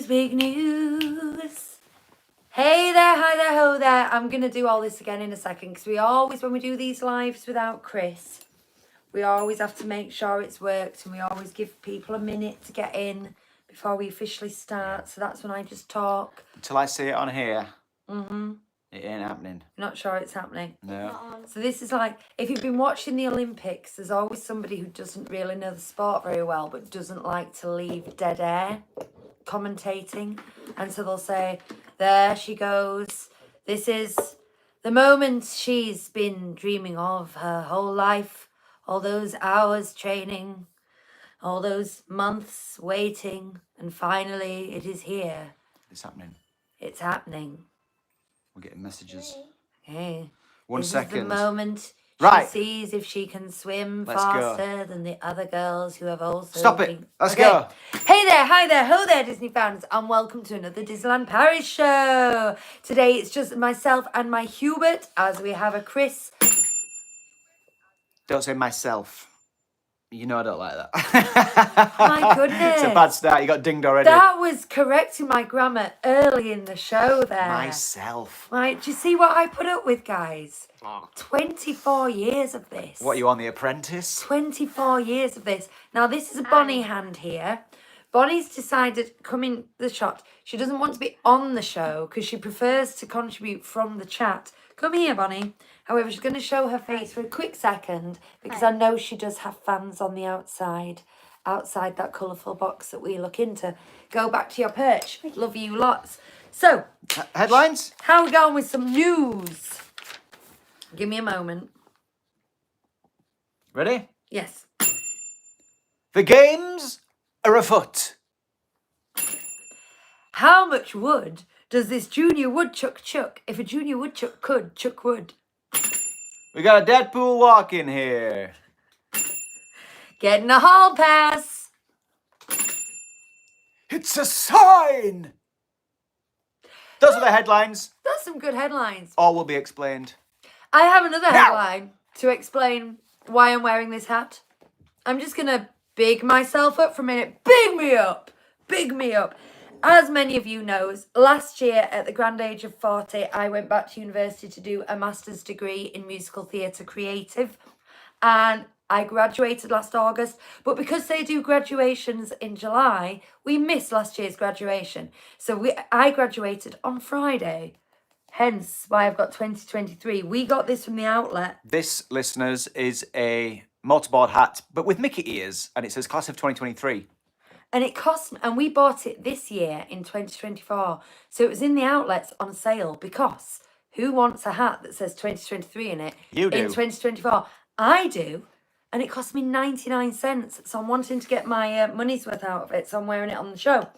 is big news. Hey there, hi there, ho there. I'm going to do all this again in a second because we always, when we do these lives without Chris, we always have to make sure it's worked and we always give people a minute to get in before we officially start. So that's when I just talk. Until I see it on here, It ain't happening. You're not sure it's happening? No. So this is like, if you've been watching the Olympics, there's always somebody who doesn't really know the sport very well, but doesn't like to leave dead air commentating. And so they'll say, there she goes. This is the moment she's been dreaming of her whole life. All those hours training, all those months waiting, and finally it is here. It's happening. It's happening. We're getting messages. Okay. One second. Is the moment Right. she sees if she can swim Let's faster than the other girls who have also Stop it. Let's go. Hey there, hi there, ho there, Disney fans, and welcome to another Disneyland Paris Show. Today it's just myself and my Hubert, as we have a Chris. Don't say myself. You know I don't like that. My goodness. It's a bad start. You got dinged already. That was correcting my grammar early in the show there. Myself. Right, do you see what I put up with, guys? 24 years of this. What, you on The Apprentice? 24 years of this. Now, this is a Bonnie hand here. Bonnie's decided, come in the shot, she doesn't want to be on the show because she prefers to contribute from the chat. Come here, Bonnie. However, she's going to show her face for a quick second because I know she does have fans on the outside that colourful box that we look into. Go back to your perch. Love you lots. So, headlines? how are we going with some news? Give me a moment. Ready? Yes. The games are afoot. How much wood does this junior woodchuck chuck if a junior woodchuck could chuck wood? We got a Deadpool walk in here. Getting a hall pass. It's a sign. Those are the headlines. That's some good headlines. All will be explained. I have another headline to explain why I'm wearing this hat. I'm just going to big myself up for a minute. Big me up. Big me up. As many of you know, last year at the grand age of 40, I went back to university to do a master's degree in musical theatre creative. And I graduated last August. But because they do graduations in July, we missed last year's graduation. So I graduated on Friday. Hence why I've got 2023. We got this from the outlet. This, listeners, is a mortarboard hat, but with Mickey ears. And it says class of 2023. And it cost, and we bought it this year in 2024. So it was in the outlets on sale because who wants a hat that says 2023 in it? You do. In 2024. I do. And it cost me 99 cents. So I'm wanting to get my money's worth out of it. So I'm wearing it on the show.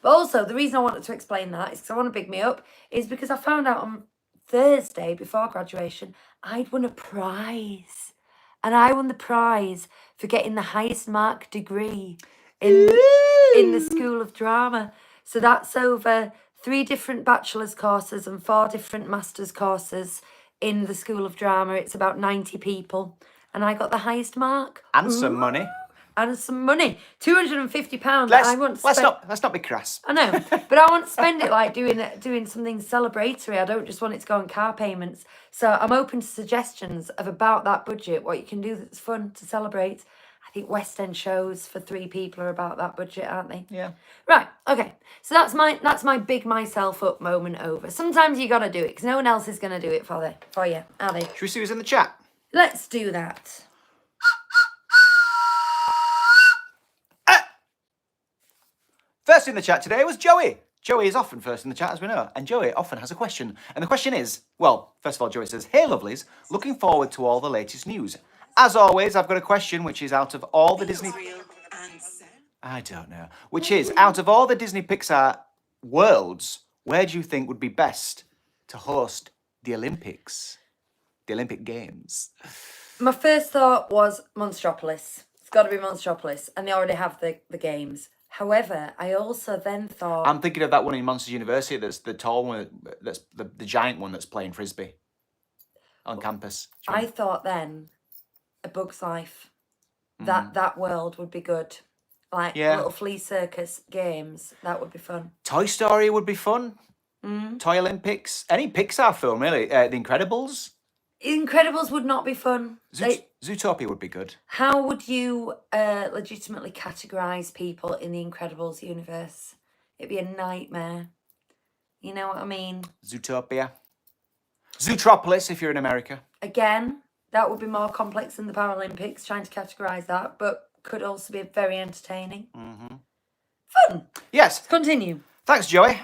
But also, the reason I wanted to explain that is because I want to big me up, is because I found out on Thursday before graduation, I'd won a prize. And I won the prize for getting the highest mark degree in the School of Drama. So that's over 3 different bachelor's courses and 4 different master's courses in the School of Drama. It's about 90 people. And I got the highest mark. And some money. And some money. £250. Let's not be crass. I know. But I want to spend it like doing something celebratory. I don't just want it to go on car payments. So I'm open to suggestions of about that budget, what you can do that's fun to celebrate. I think West End shows for 3 people are about that budget, aren't they? Yeah. Right, okay. So that's my big myself up moment over. Sometimes you got to do it because no one else is going to do it for you, are they? Should we see who's in the chat? Let's do that. First in the chat today was Joey. Joey is often first in the chat, as we know, and Joey often has a question. And the question is, well, first of all, Joey says, "Hey, lovelies, looking forward to all the latest news. As always, I've got a question which is out of all the Disney... I don't know. Which is, out of all the Disney Pixar worlds, where do you think would be best to host the Olympics? The Olympic Games?" My first thought was Monstropolis. It's got to be Monstropolis. And they already have the games. However, I also then thought... I'm thinking of that one in Monsters University. That's the tall one, that's the giant one that's playing Frisbee on campus. I thought then... A Bug's Life. That world would be good. like Yeah. little flea circus games. That would be fun. Toy Story would be fun. Toy Olympics. Any Pixar film, really. The Incredibles. Incredibles would not be fun. Zootopia would be good. How would you legitimately categorize people in the Incredibles universe? It'd be a nightmare. You know what I mean? Zootopia. Zootropolis, if you're in America. Again, that would be more complex than the Paralympics, trying to categorize that, but could also be very entertaining. Fun. Yes. Let's continue. Thanks, Joey.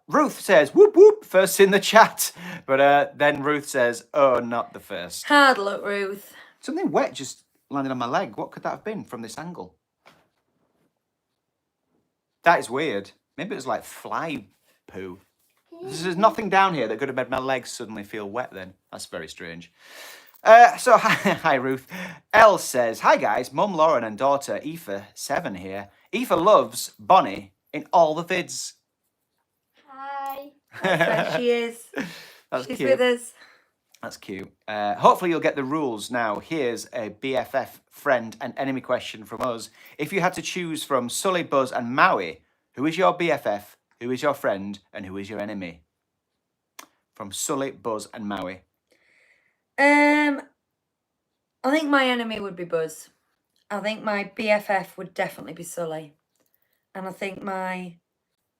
Ruth says, whoop, whoop, first in the chat. But then Ruth says, oh, not the first. Hard luck, Ruth. Something wet just landed on my leg. What could that have been from this angle? That is weird. Maybe it was like fly poo. There's nothing down here that could have made my legs suddenly feel wet then. That's very strange. So, hi, Ruth. Elle says, hi, guys. Mum Lauren and daughter Aoife, 7 here. Aoife loves Bonnie in all the vids. Hi. There she is. That's She's cute. with us. That's cute. Hopefully you'll get the rules now. Here's a BFF friend and enemy question from us. If you had to choose from Sully, Buzz and Maui, who is your BFF, who is your friend, and who is your enemy? From Sully, Buzz and Maui. I think my enemy would be Buzz. I think my BFF would definitely be Sully. And I think my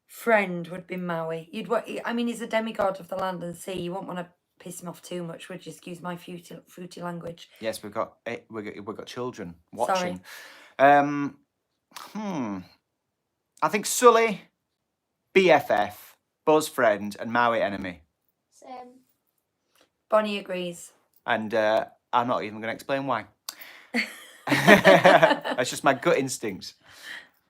friend would be Maui. I mean, he's a demigod of the land and sea. You won't want to piss him off too much, would you? Excuse my fruity language. Yes, we've got children watching. Sorry. I think Sully, BFF, Buzz friend, and Maui enemy. Same. Bonnie agrees. And I'm not even going to explain why. That's just my gut instincts.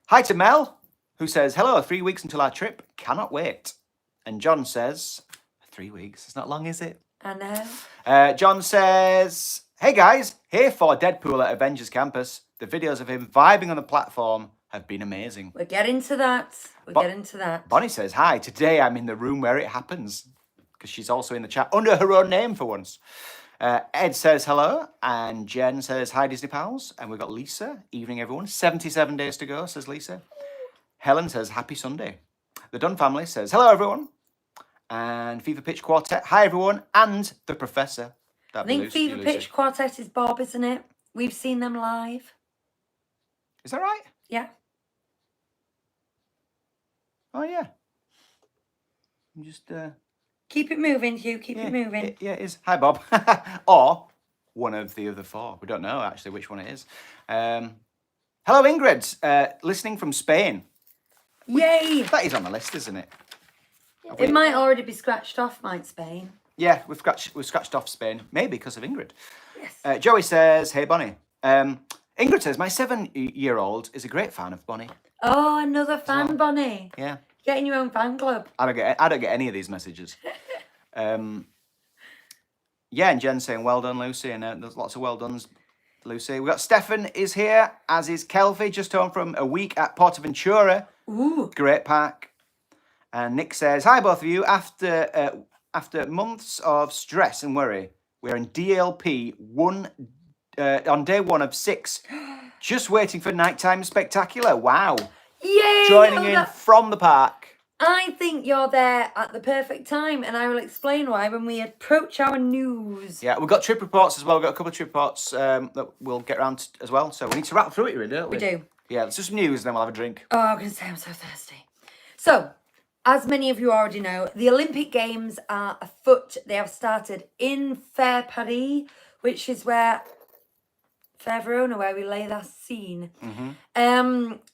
Hi to Mel, who says, hello, 3 weeks until our trip. Cannot wait. And John says, 3 weeks? It's not long, is it? I know. John says, hey guys, here for Deadpool at Avengers Campus. The videos of him vibing on the platform have been amazing. We'll get into that. We'll get into that. Bonnie says, hi, today I'm in the room where it happens. Because she's also in the chat under her own name for once. Ed says hello, and Jen says hi, Disney Pals. And we've got Lisa, evening everyone. 77 days to go, says Lisa. Helen says happy Sunday. The Dunn family says hello, everyone. And Fever Pitch Quartet, hi, everyone. And the Professor. I think Fever Pitch Quartet is Bob, isn't it? We've seen them live. Is that right? Yeah. Oh, yeah. I'm just... Keep it moving, Hugh. Keep it moving. Yeah, it is. Hi, Bob. Or one of the other 4. We don't know, actually, which one it is. Hello, Ingrid. Listening from Spain. Yay! That is on the list, isn't it? It might already be scratched off, might Spain. Yeah, we've scratched off Spain. Maybe because of Ingrid. Yes. Joey says, hey, Bonnie. Ingrid says, my 7-year-old is a great fan of Bonnie. Oh, another fan, Bonnie. Yeah. Getting your own fan club. I don't get any of these messages. Yeah, and Jen saying, well done, Lucy. And there's lots of well dones, Lucy. We've got Stefan is here, as is Kelvy, just home from a week at Portaventura. Ooh. Great park. And Nick says, hi, both of you. After months of stress and worry, we're in DLP on day 1 of 6. Just waiting for nighttime spectacular. Wow. Yay! Joining in from the park. I think you're there at the perfect time, and I will explain why when we approach our news. Yeah, we've got trip reports as well. We've got a couple of trip reports that we'll get around to as well. So we need to rattle through it, really, don't we? We do. Yeah, let's do some news and then we'll have a drink. Oh, I'm going to say I'm so thirsty. So, as many of you already know, the Olympic Games are afoot. They have started in Fair Paris, which is where... Fair Verona, where we lay that scene.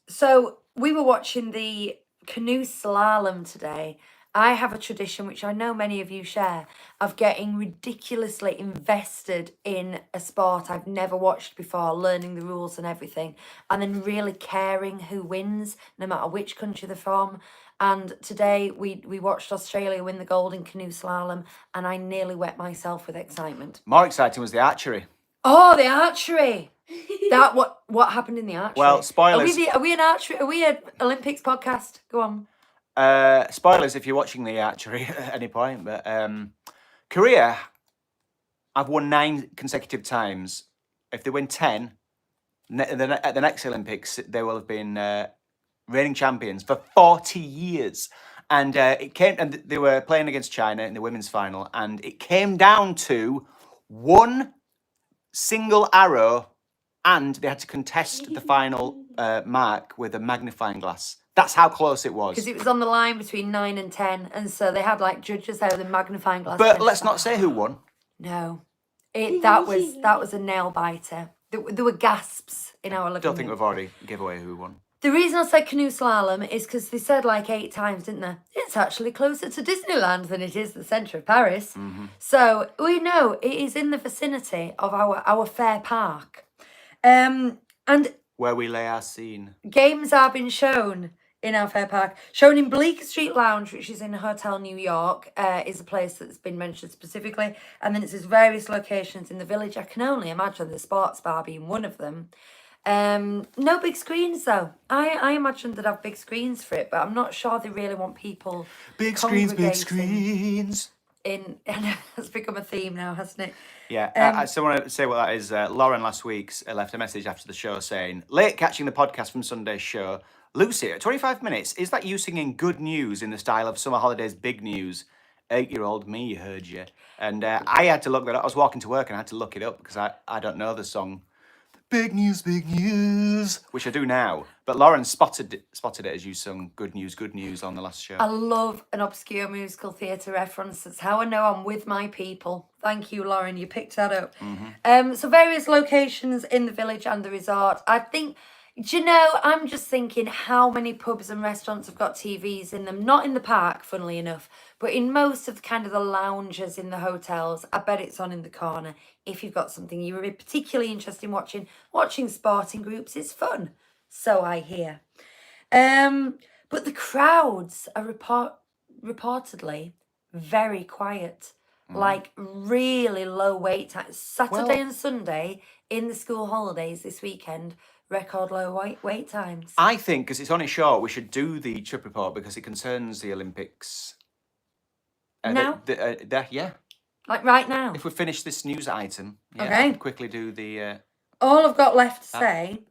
So we were watching the canoe slalom today. I have a tradition, which I know many of you share, of getting ridiculously invested in a sport I've never watched before, learning the rules and everything, and then really caring who wins, no matter which country they're from. And today we watched Australia win the gold in canoe slalom, and I nearly wet myself with excitement. More exciting was the archery. Oh, the archery! That what happened in the archery? Well, spoilers. Are we an archery? Are we an Olympics podcast? Go on. Spoilers if you're watching the archery at any point. But Korea, I've won 9 consecutive times. If they win 10, At the next Olympics, they will have been reigning champions for 40 years. And they were playing against China in the women's final, and it came down to one single arrow, and they had to contest the final mark with a magnifying glass. That's how close it was. Because it was on the line between 9 and 10, and so they had like judges there with a magnifying glass. But let's not say who won. No, that was a nail biter. There were gasps in our living I don't think room. we've already give away who won. The reason I said canoe slalom is because they said like 8 times, didn't they? It's actually closer to Disneyland than it is the centre of Paris. Mm-hmm. So we know it is in the vicinity of our fair park. And Where we lay our scene. games are being shown in our fair park. Shown in Bleecker Street Lounge, which is in Hotel New York, is a place that's been mentioned specifically. And then it says various locations in the village. I can only imagine the sports bar being one of them. No big screens though. I imagine they'd have big screens for it, but I'm not sure they really want people Big screens, big congregating screens. in. And it's become a theme now, hasn't it? Yeah, I still want to say what that is. Lauren last week left a message after the show saying, late catching the podcast from Sunday's show. Lucy, at 25 minutes, is that you singing good news in the style of Summer Holidays Big News? 8-year-old me heard you. And I had to look that up. I was walking to work and I had to look it up because I don't know the song. Big news, which I do now. But Lauren spotted it as you sung good news on the last show. I love an obscure musical theatre reference. That's how I know I'm with my people. Thank you, Lauren. You picked that up. Mm-hmm. So various locations in the village and the resort. I think, do you know, I'm just thinking how many pubs and restaurants have got TVs in them. Not in the park, funnily enough, but in most of the kind of the lounges in the hotels. I bet it's on in the corner. If you've got something you're particularly interested in watching sporting groups, it's fun. So I hear. But the crowds are reportedly very quiet. Like really low wait times. Saturday and Sunday in the school holidays this weekend, record low wait times. I think, because it's only short, we should do the trip report because it concerns the Olympics. Now? Yeah. Like right now. If we finish this news item, Okay. quickly do the... All I've got left to say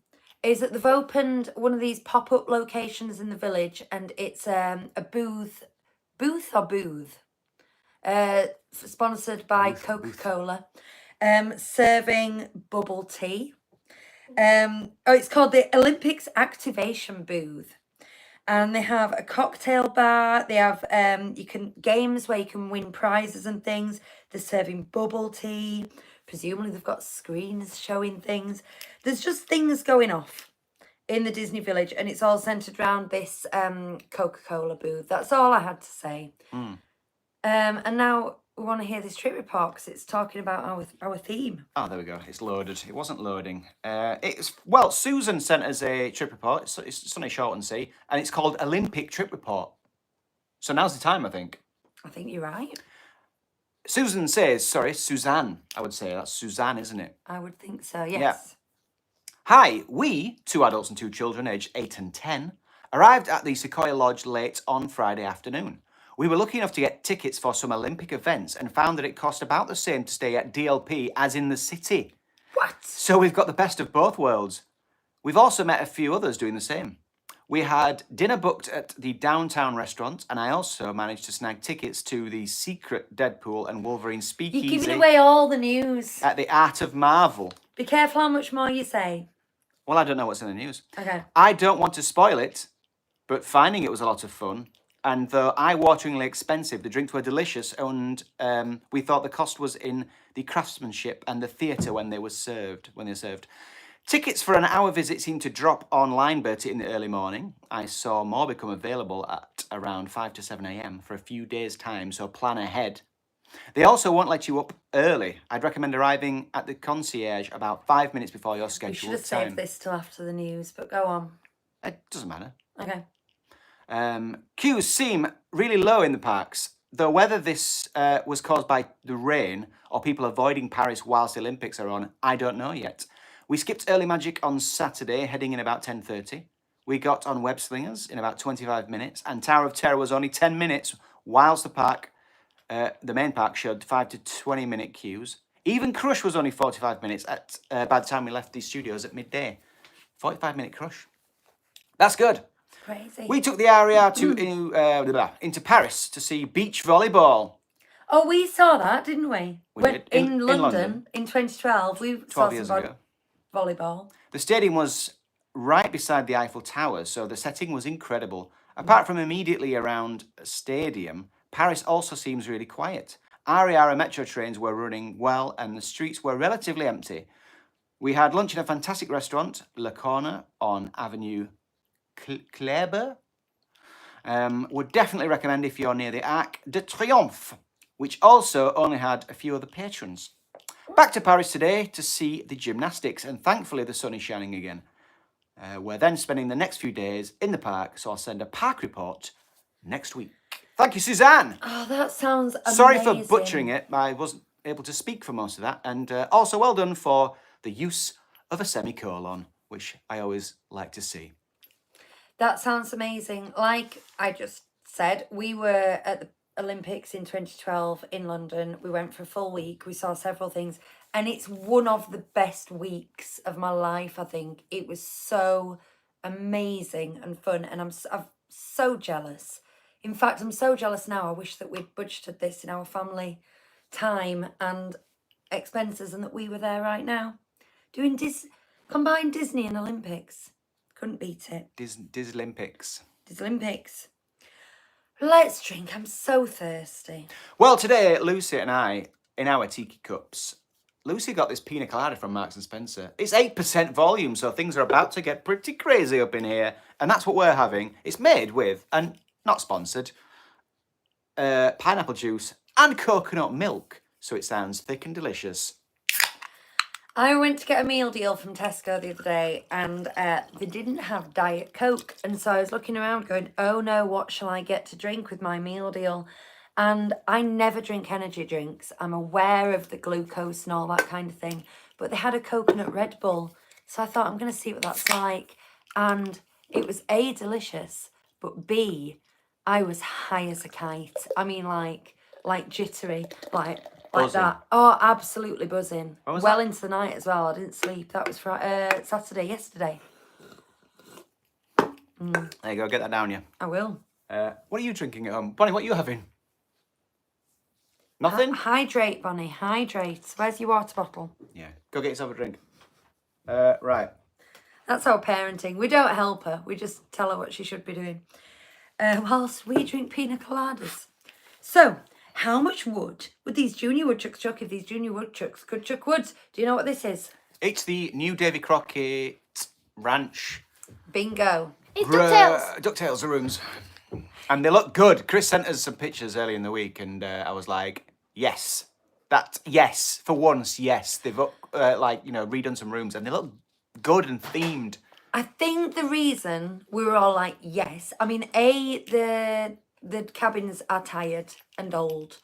is that they've opened one of these pop-up locations in the village, and it's a booth, sponsored by Coca-Cola, serving bubble tea. It's called the Olympics Activation Booth. And they have a cocktail bar. They have games where you can win prizes and things. They're serving bubble tea. Presumably they've got screens showing things. There's just things going off in the Disney Village, and it's all centered around this Coca-Cola booth. That's all I had to say. And now we want to hear this trip report because it's talking about our theme. Oh, there we go. It's loaded. It wasn't loading. Susan sent us a trip report. It's Sunday Short and See, and it's called Olympic Trip Report. So now's the time, I think. I think you're right. Susan says, Suzanne, I would say. That's Suzanne, isn't it? I would think so, yes. Yeah. Hi, we, 2 adults and 2 children aged 8 and 10, arrived at the Sequoia Lodge late on Friday afternoon. We were lucky enough to get tickets for some Olympic events and found that it cost about the same to stay at DLP as in the city. What? So we've got the best of both worlds. We've also met a few others doing the same. We had dinner booked at the downtown restaurant, and I also managed to snag tickets to the secret Deadpool and Wolverine speakeasy. You're giving away all the news. At the Art of Marvel. Be careful how much more you say. Well, I don't know what's in the news. Okay. I don't want to spoil it, but finding it was a lot of fun. And though eye-wateringly expensive, the drinks were delicious, and we thought the cost was in the craftsmanship and the theatre when they were served. Tickets for an hour visit seemed to drop online, Bertie, in the early morning. I saw more become available at around 5 to 7 a.m. for a few days' time, so plan ahead. They also won't let you up early. I'd recommend arriving at the concierge about 5 minutes before your We scheduled should have time. saved this till after the news, but go on. It doesn't matter. Okay. Queues seem really low in the parks, though whether this was caused by the rain or people avoiding Paris whilst the Olympics are on, I don't know yet. We skipped Early Magic on Saturday, heading in about 10:30. We got on Web Slingers in about 25 minutes, and Tower of Terror was only 10 minutes, whilst the main park showed 5 to 20 minute queues. Even Crush was only 45 minutes by the time we left the studios at midday. 45-minute crush. That's good. Crazy. We took the area into Paris to see beach volleyball. Oh, we saw that, didn't we? We did. In In London, London. in 2012. We 12 saw years some ago. volleyball. The stadium was right beside the Eiffel Tower, so the setting was incredible. Apart from immediately around a stadium, Paris also seems really quiet. RER metro trains were running well and the streets were relatively empty. We had lunch in a fantastic restaurant, Le Corner, on Avenue Kléber. Would definitely recommend if you're near the Arc de Triomphe, which also only had a few other patrons. Back to Paris today to see the gymnastics, and thankfully the sun is shining again. We're then spending the next few days in the park, so I'll send a park report next week. Thank you, Suzanne. Oh, that sounds amazing. Sorry for butchering it. I wasn't able to speak for most of that. And also well done for the use of a semicolon, which I always like to see. That sounds amazing. Like I just said, we were at the Olympics in 2012 in London. We went for a full week. We saw several things. And it's one of the best weeks of my life, I think. It was so amazing and fun. And I'm so jealous. In fact, I'm so jealous now. I wish that we'd budgeted this in our family time and expenses and that we were there right now. Doing combined Disney and Olympics. Couldn't beat it. Dislympics. Dislympics. Let's drink. I'm so thirsty. Well, today, Lucy and I, in our tiki cups, Lucy got this pina colada from Marks & Spencer. It's 8% volume, so things are about to get pretty crazy up in here. And that's what we're having. It's made with, and not sponsored, pineapple juice and coconut milk. So it sounds thick and delicious. I went to get a meal deal from Tesco the other day and they didn't have Diet Coke. And so I was looking around going, oh no, what shall I get to drink with my meal deal? And I never drink energy drinks. I'm aware of the glucose and all that kind of thing. But they had a coconut Red Bull. So I thought, I'm going to see what that's like. And it was A, delicious, but B, I was high as a kite. I mean, like jittery, like Buzzing. that. Oh, absolutely buzzing. When was Well that? into the night as well. I didn't sleep. That was Saturday, yesterday. There you go, get that down, yeah. I will. What are you drinking at home? Bonnie, what are you having? Nothing? Hydrate, Bonnie, hydrate. Where's your water bottle? Yeah, go get yourself a drink. Right. That's our parenting. We don't help her. We just tell her what she should be doing. Whilst we drink pina coladas. So, how much wood would these junior woodchucks chuck if these junior woodchucks could chuck woods? Do you know what this is? It's the new Davy Crockett Ranch Bingo. It's DuckTales. DuckTales rooms. And they look good. Chris sent us some pictures early in the week, and I was like, yes. Yes. For once, yes. They've, redone some rooms, and they look good and themed. I think the reason we were all like, yes. I mean, the cabins are tired and old,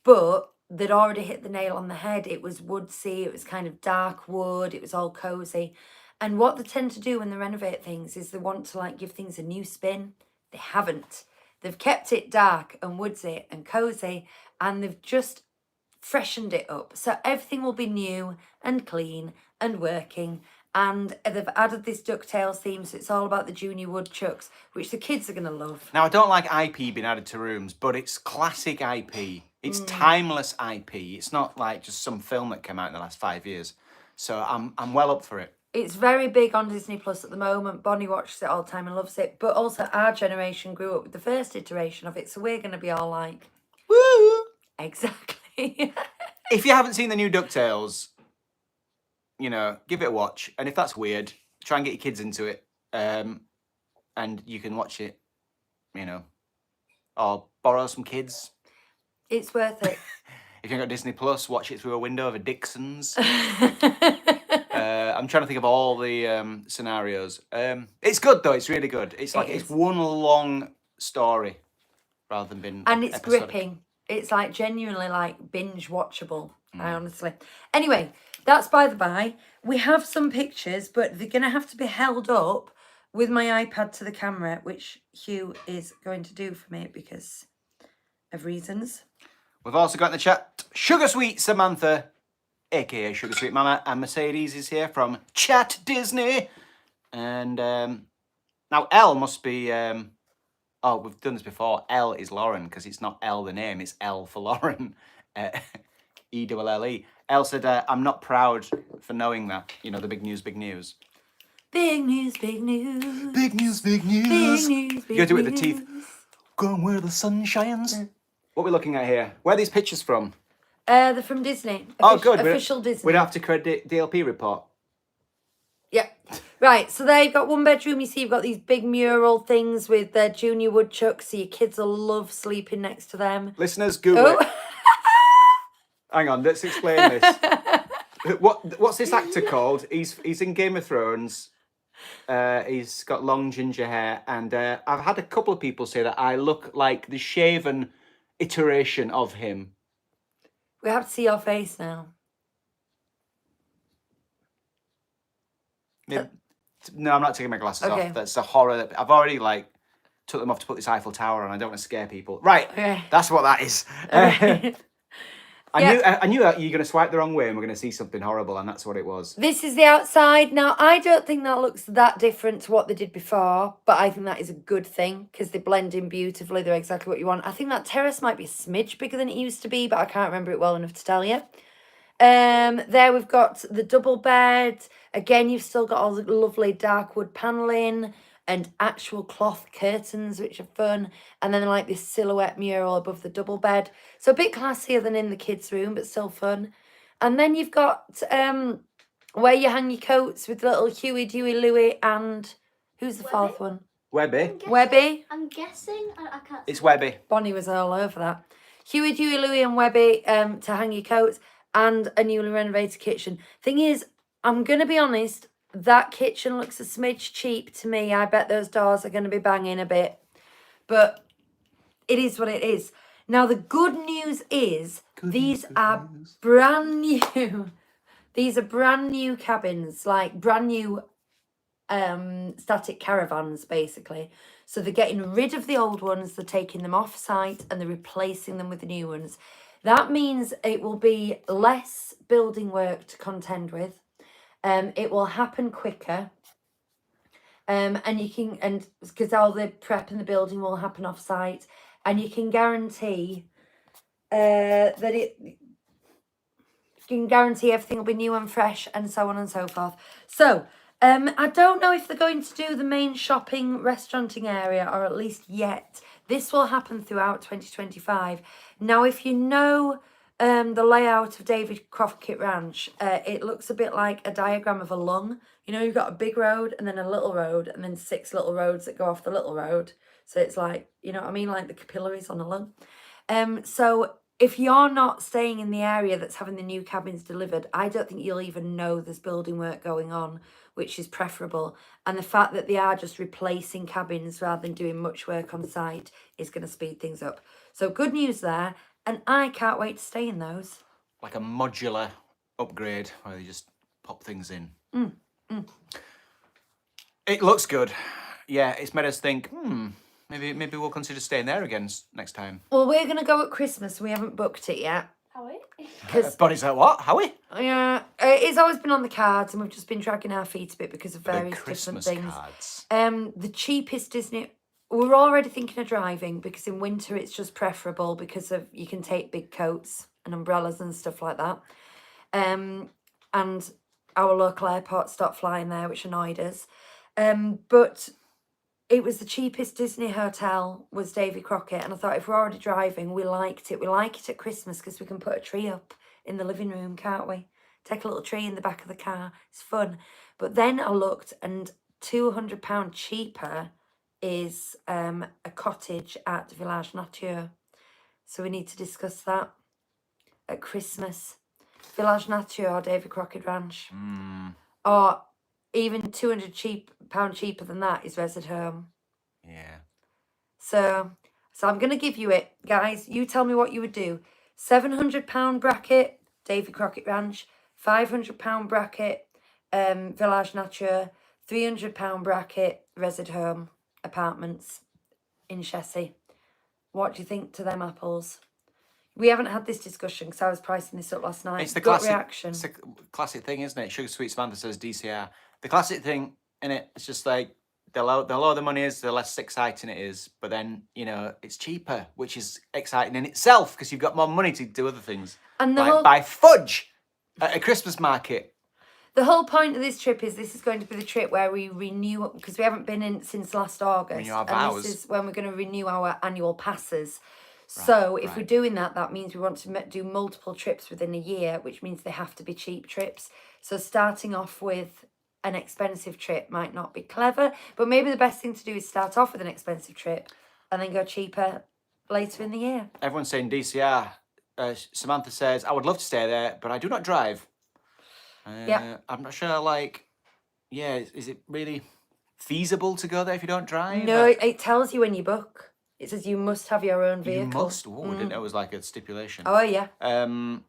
but they'd already hit the nail on the head. It was woodsy. It was kind of dark wood. It was all cozy. And what they tend to do when they renovate things is they want to give things a new spin. They haven't. They've kept it dark and woodsy and cozy, and they've just freshened it up. So everything will be new and clean and working. And they've added this DuckTales theme, so it's all about the junior woodchucks, which the kids are going to love. Now, I don't like IP being added to rooms, but it's classic IP. It's timeless IP. It's not like just some film that came out in the last 5 years. So I'm well up for it. It's very big on Disney Plus at the moment. Bonnie watches it all the time and loves it. But also our generation grew up with the first iteration of it, so we're going to be all like, Woo! exactly. If you haven't seen the new DuckTales, give it a watch. And if that's weird, try and get your kids into it. And you can watch it, or borrow some kids. It's worth it. If you've got Disney Plus, watch it through a window of a Dixon's. I'm trying to think of all the scenarios. It's good though. It's really good. It's it's one long story rather than being and it's episodic. gripping. It's genuinely binge watchable. I honestly. Anyway, that's by the by. We have some pictures, but they're gonna have to be held up with my iPad to the camera, which Hugh is going to do for me because of reasons. We've also got in the chat Sugar Sweet Samantha, aka Sugar Sweet Mama, and Mercedes is here from Chat Disney. And now L must be. Oh, we've done this before. L is Lauren because it's not L the name; it's L for Lauren. E-double-L-E. L said, "I'm not proud for knowing that. You know, the big news, big news." Big news, big news. Big news, big Big news. news, big You gotta do it with the news. teeth. Going where the sun shines. What are we looking at here? Where are these pictures from? They're from Disney. Oh, good. Official Disney. We don't have to credit DLP report. Yeah. Right, so they've got one bedroom. You see, you've got these big mural things with their junior woodchucks, so your kids will love sleeping next to them. Listeners, Google it. Hang on, let's explain this. What's this actor called? He's in Game of Thrones. He's got long ginger hair, and I've had a couple of people say that I look like the shaven iteration of him. We have to see your face now. No, I'm not taking my glasses Okay. off. That's a horror. I've already took them off to put this Eiffel Tower on. I don't want to scare people. Right, Okay. that's what that is. Okay. I knew that you're going to swipe the wrong way and we're going to see something horrible, and that's what it was. This is the outside. Now, I don't think that looks that different to what they did before, but I think that is a good thing because they blend in beautifully. They're exactly what you want. I think that terrace might be a smidge bigger than it used to be, but I can't remember it well enough to tell you. There we've got the double bed. Again, you've still got all the lovely dark wood panelling and actual cloth curtains, which are fun. And then like this silhouette mural above the double bed. So a bit classier than in the kids' room, but still fun. And then you've got where you hang your coats with little Huey, Dewey, Louie, and who's the fourth one? Webby. Webby. I'm guessing. I can't. It's Webby. Bonnie was all over that. Huey, Dewey, Louie, and Webby to hang your coats, and a newly renovated kitchen. Thing is, I'm going to be honest, that kitchen looks a smidge cheap to me. I bet those doors are going to be banging a bit. But it is what it is. Now, the good news is these are brand new. These are brand new cabins, like brand new static caravans, basically. So they're getting rid of the old ones, they're taking them off site, and they're replacing them with the new ones. That means it will be less building work to contend with. It will happen quicker. And because all the prep and the building will happen off site, and you can guarantee everything will be new and fresh, and so on and so forth. So I don't know if they're going to do the main shopping restauranting area, or at least yet. This will happen throughout 2025. Now, if you know the layout of David Crockett Ranch, it looks a bit like a diagram of a lung. You know, you've got a big road and then a little road and then 6 little roads that go off the little road. So it's like, you know what I mean? Like the capillaries on a lung. So if you're not staying in the area that's having the new cabins delivered, I don't think you'll even know there's building work going on, which is preferable. And the fact that they are just replacing cabins rather than doing much work on site is going to speed things up. So good news there. And I can't wait to stay in those. Like a modular upgrade where they just pop things in. It looks good. Yeah, it's made us think, maybe we'll consider staying there again next time. Well, we're going to go at Christmas. We haven't booked it yet. Are we? But is that what? Howie? Yeah, it's always been on the cards, and we've just been dragging our feet a bit because of The various Christmas different cards. things. The cheapest Disney. We're already thinking of driving because in winter it's just preferable because of you can take big coats and umbrellas and stuff like that. And our local airport stopped flying there, which annoyed us. But it was the cheapest Disney hotel was Davy Crockett, and I thought if we're already driving, we liked it. We like it at Christmas because we can put a tree up in the living room, can't we? Take a little tree in the back of the car. It's fun. But then I looked, and £200 cheaper is a cottage at Village Nature. So we need to discuss that at Christmas. Village Nature or David Crockett Ranch. Or even £200 cheaper than that is Resid Home. Yeah. So I'm going to give you it, guys. You tell me what you would do. £700 bracket, David Crockett Ranch. £500 bracket, Village Nature. £300 bracket, Resid Home Apartments in Chessy. What do you think to them apples? We haven't had this discussion because I was pricing this up last night. It's the Gut classic reaction. It's a classic thing, isn't it? Sugar Sweet Samantha says DCR. The classic thing innit? It's just like the lower the money is, the less exciting it is. But then, you know, it's cheaper, which is exciting in itself because you've got more money to do other things. And the like whole buy fudge at a Christmas market. The whole point of this trip is this is going to be the trip where we renew, because we haven't been in since last August. Renew our and vows. this is when we're going to renew our annual passes. So if right. we're doing that, that means we want to do multiple trips within a year, which means they have to be cheap trips. So starting off with an expensive trip might not be clever, but maybe the best thing to do is start off with an expensive trip and then go cheaper later in the year. Everyone's saying DCR. Samantha says, I would love to stay there, but I do not drive. Yeah. I'm not sure, like, yeah, is it really feasible to go there if you don't drive? No, it tells you when you book. It says you must have your own vehicle. You must? Oh, I didn't know it was like a stipulation. Oh, yeah. And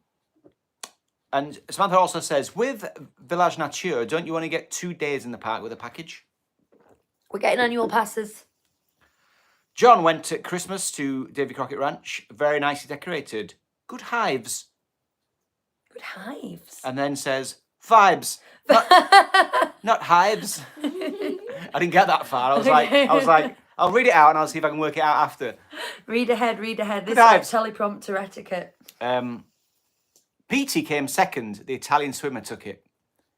Samantha also says, with Village Nature, don't you want to get 2 days in the park with a package? We're getting annual passes. John went at Christmas to Davy Crockett Ranch. Very nicely decorated. Good hives. Good hives. And then says, vibes. Not hives. I didn't get that far. I was like, I'll read it out and I'll see if I can work it out after. Read ahead. This Good is teleprompter etiquette. Petey came second. The Italian swimmer took it.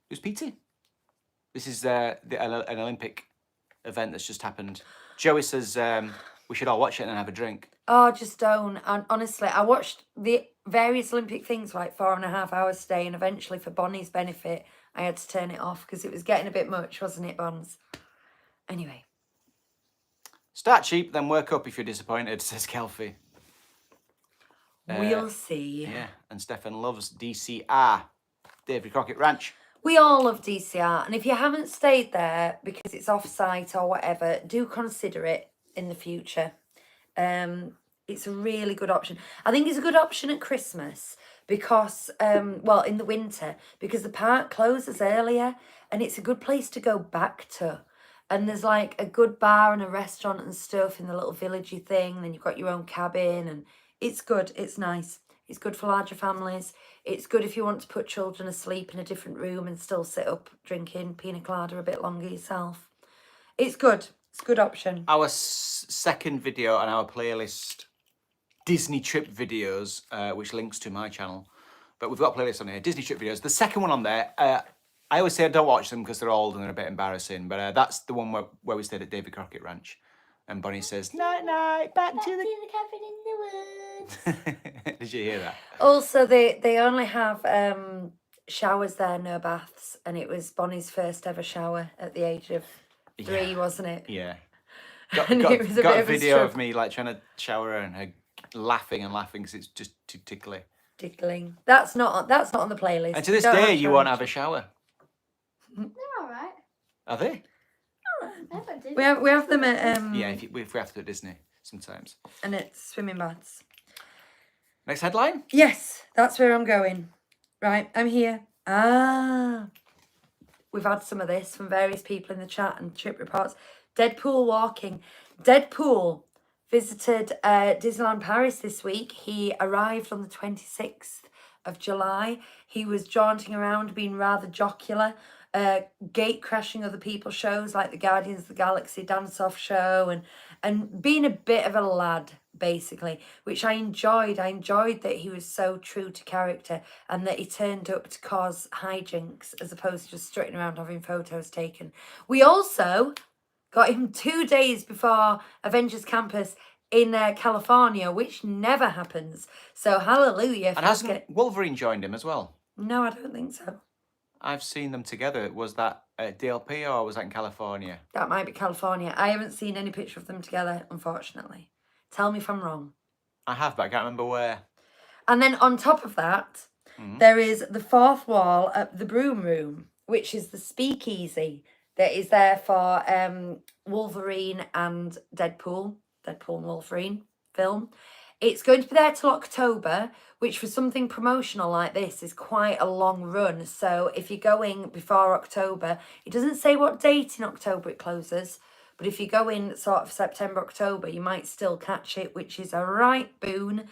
Who's Petey? This is an Olympic event that's just happened. Joey says we should all watch it and have a drink. Oh, just don't. And honestly, I watched the various Olympic things for like 4.5 hours stay, and eventually for Bonnie's benefit, I had to turn it off because it was getting a bit much, wasn't it, Bonds? Anyway. Start cheap, then work up if you're disappointed, says Kelfie. We'll see. Yeah, and Stefan loves DCR, Davy Crockett Ranch. We all love DCR, and if you haven't stayed there because it's off-site or whatever, do consider it in the future. It's a really good option. I think it's a good option at Christmas because, well, in the winter, because the park closes earlier and it's a good place to go back to. And there's like a good bar and a restaurant and stuff in the little villagey thing. Then you've got your own cabin and it's good. It's nice. It's good for larger families. It's good if you want to put children asleep in a different room and still sit up drinking pina colada a bit longer yourself. It's good. It's a good option. Our second video on our playlist, Disney trip videos, which links to my channel. But we've got a playlist on here, Disney trip videos. The second one on there, I always say I don't watch them because they're old and they're a bit embarrassing. But that's the one where we stayed at Davy Crockett Ranch. And Bonnie says, night, night, back to the cabin in the woods. Did you hear that? Also, they only have showers there, no baths. And it was Bonnie's first ever shower at the age of 3, wasn't it? Yeah. And Got it was a bit a of a video of struggle. me like trying to shower her and her laughing because it's just too tickly. Tickling. That's not on the playlist. And to We this don't day, have you won't have a shower. They're alright. Are they? We have them at Yeah, if we have to go to Disney sometimes. and it's swimming baths. Next headline. Yes, that's where I'm going. Right, I'm here. We've had some of this from various people in the chat and trip reports. Deadpool walking. Deadpool visited Disneyland Paris this week. He arrived on the 26th of July. He was jaunting around, being rather jocular, gate crashing other people's shows like the Guardians of the Galaxy dance-off show and being a bit of a lad, basically, which I enjoyed. I enjoyed that he was so true to character and that he turned up to cause hijinks as opposed to just strutting around having photos taken. We also got him 2 days before Avengers Campus in California, which never happens. So hallelujah. And hasn't Wolverine joined him as well? No, I don't think so. I've seen them together. Was that at DLP or was that in California? That might be California. I haven't seen any picture of them together, unfortunately. Tell me if I'm wrong. I have, but I can't remember where. And then on top of that, there is the fourth wall at the Broom Room, which is the speakeasy that is there for Wolverine and Deadpool and Wolverine film. It's going to be there till October, which for something promotional like this is quite a long run. So if you're going before October, it doesn't say what date in October it closes, but if you go in sort of September, October, you might still catch it, which is a right boon.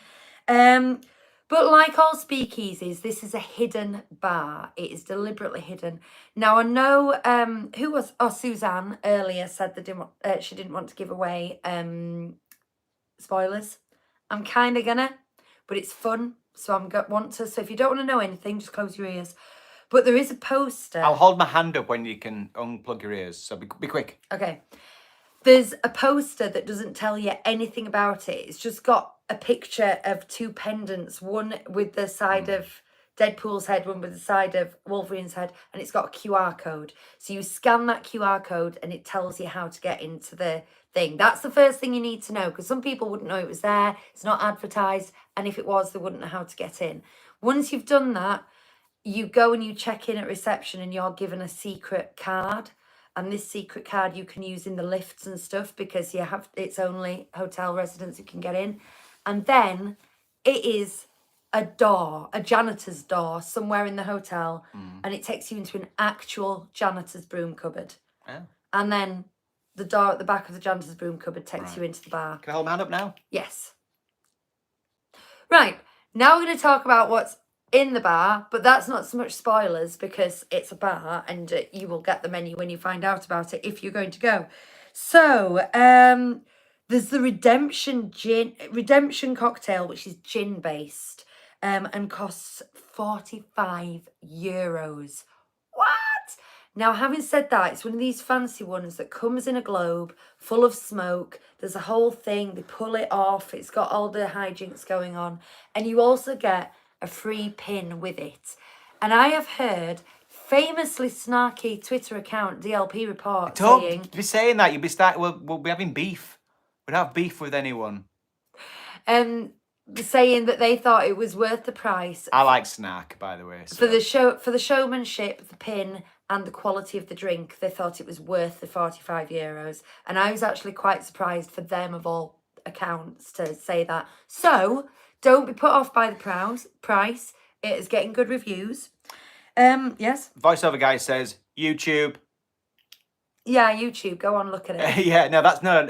But like all speakeasies, this is a hidden bar. It is deliberately hidden. Now I know Suzanne earlier said that she didn't want to give away spoilers. I'm kind of gonna, but it's fun, so So if you don't want to know anything, just close your ears. But there is a poster. I'll hold my hand up when you can unplug your ears. So be quick. Okay. There's a poster that doesn't tell you anything about it. It's just got a picture of two pendants, one with the side of Deadpool's head, one with the side of Wolverine's head, and it's got a QR code. So you scan that QR code and it tells you how to get into the thing. That's the first thing you need to know, because some people wouldn't know it was there. It's not advertised, and if it was, they wouldn't know how to get in. Once you've done that, you go and you check in at reception and you're given a secret card. And this secret card you can use in the lifts and stuff, because it's only hotel residents who can get in. And then it is a janitor's door somewhere in the hotel, and it takes you into an actual janitor's broom cupboard. Oh. And then the door at the back of the janitor's broom cupboard takes you into the bar. Can I hold my hand up now? Yes. Right, now we're going to talk about what's in the bar, but that's not so much spoilers because it's a bar and you will get the menu when you find out about it if you're going to go. So there's the redemption cocktail, which is gin based, and costs €45. What? Now, having said that, it's one of these fancy ones that comes in a globe full of smoke. There's a whole thing, they pull it off, it's got all the hijinks going on, and you also get a free pin with it. And I have heard famously snarky Twitter account DLP Report saying... Don't be saying that. We'll be having beef. We don't have beef with anyone. Saying that they thought it was worth the price. I like snark, by the way. So. For the showmanship, the pin, and the quality of the drink, they thought it was worth the €45. And I was actually quite surprised for them, of all accounts, to say that. So... don't be put off by the price. It is getting good reviews. Yes? Voiceover guy says, YouTube. Yeah, YouTube. Go on, look at it. Yeah, no, that's not...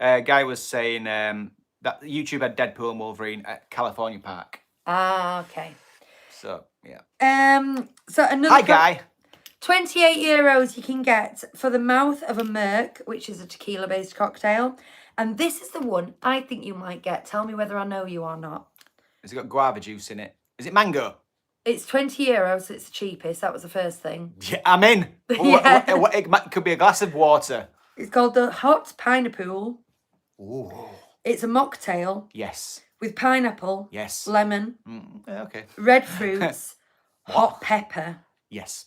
guy was saying that YouTube had Deadpool and Wolverine at California Park. Ah, okay. So, yeah. So another... Hi, guy. €28 you can get for the Mouth of a Merc, which is a tequila-based cocktail. And this is the one I think you might get. Tell me whether I know you or not. Has it got guava juice in it? Is it mango? It's €20, so it's the cheapest. That was the first thing. Yeah, I'm in. Yeah. It could be a glass of water. It's called the Hot Pineapple. Ooh. It's a mocktail. Yes. With pineapple. Yes. Lemon. Yeah, okay. Red fruits. Hot pepper. Yes.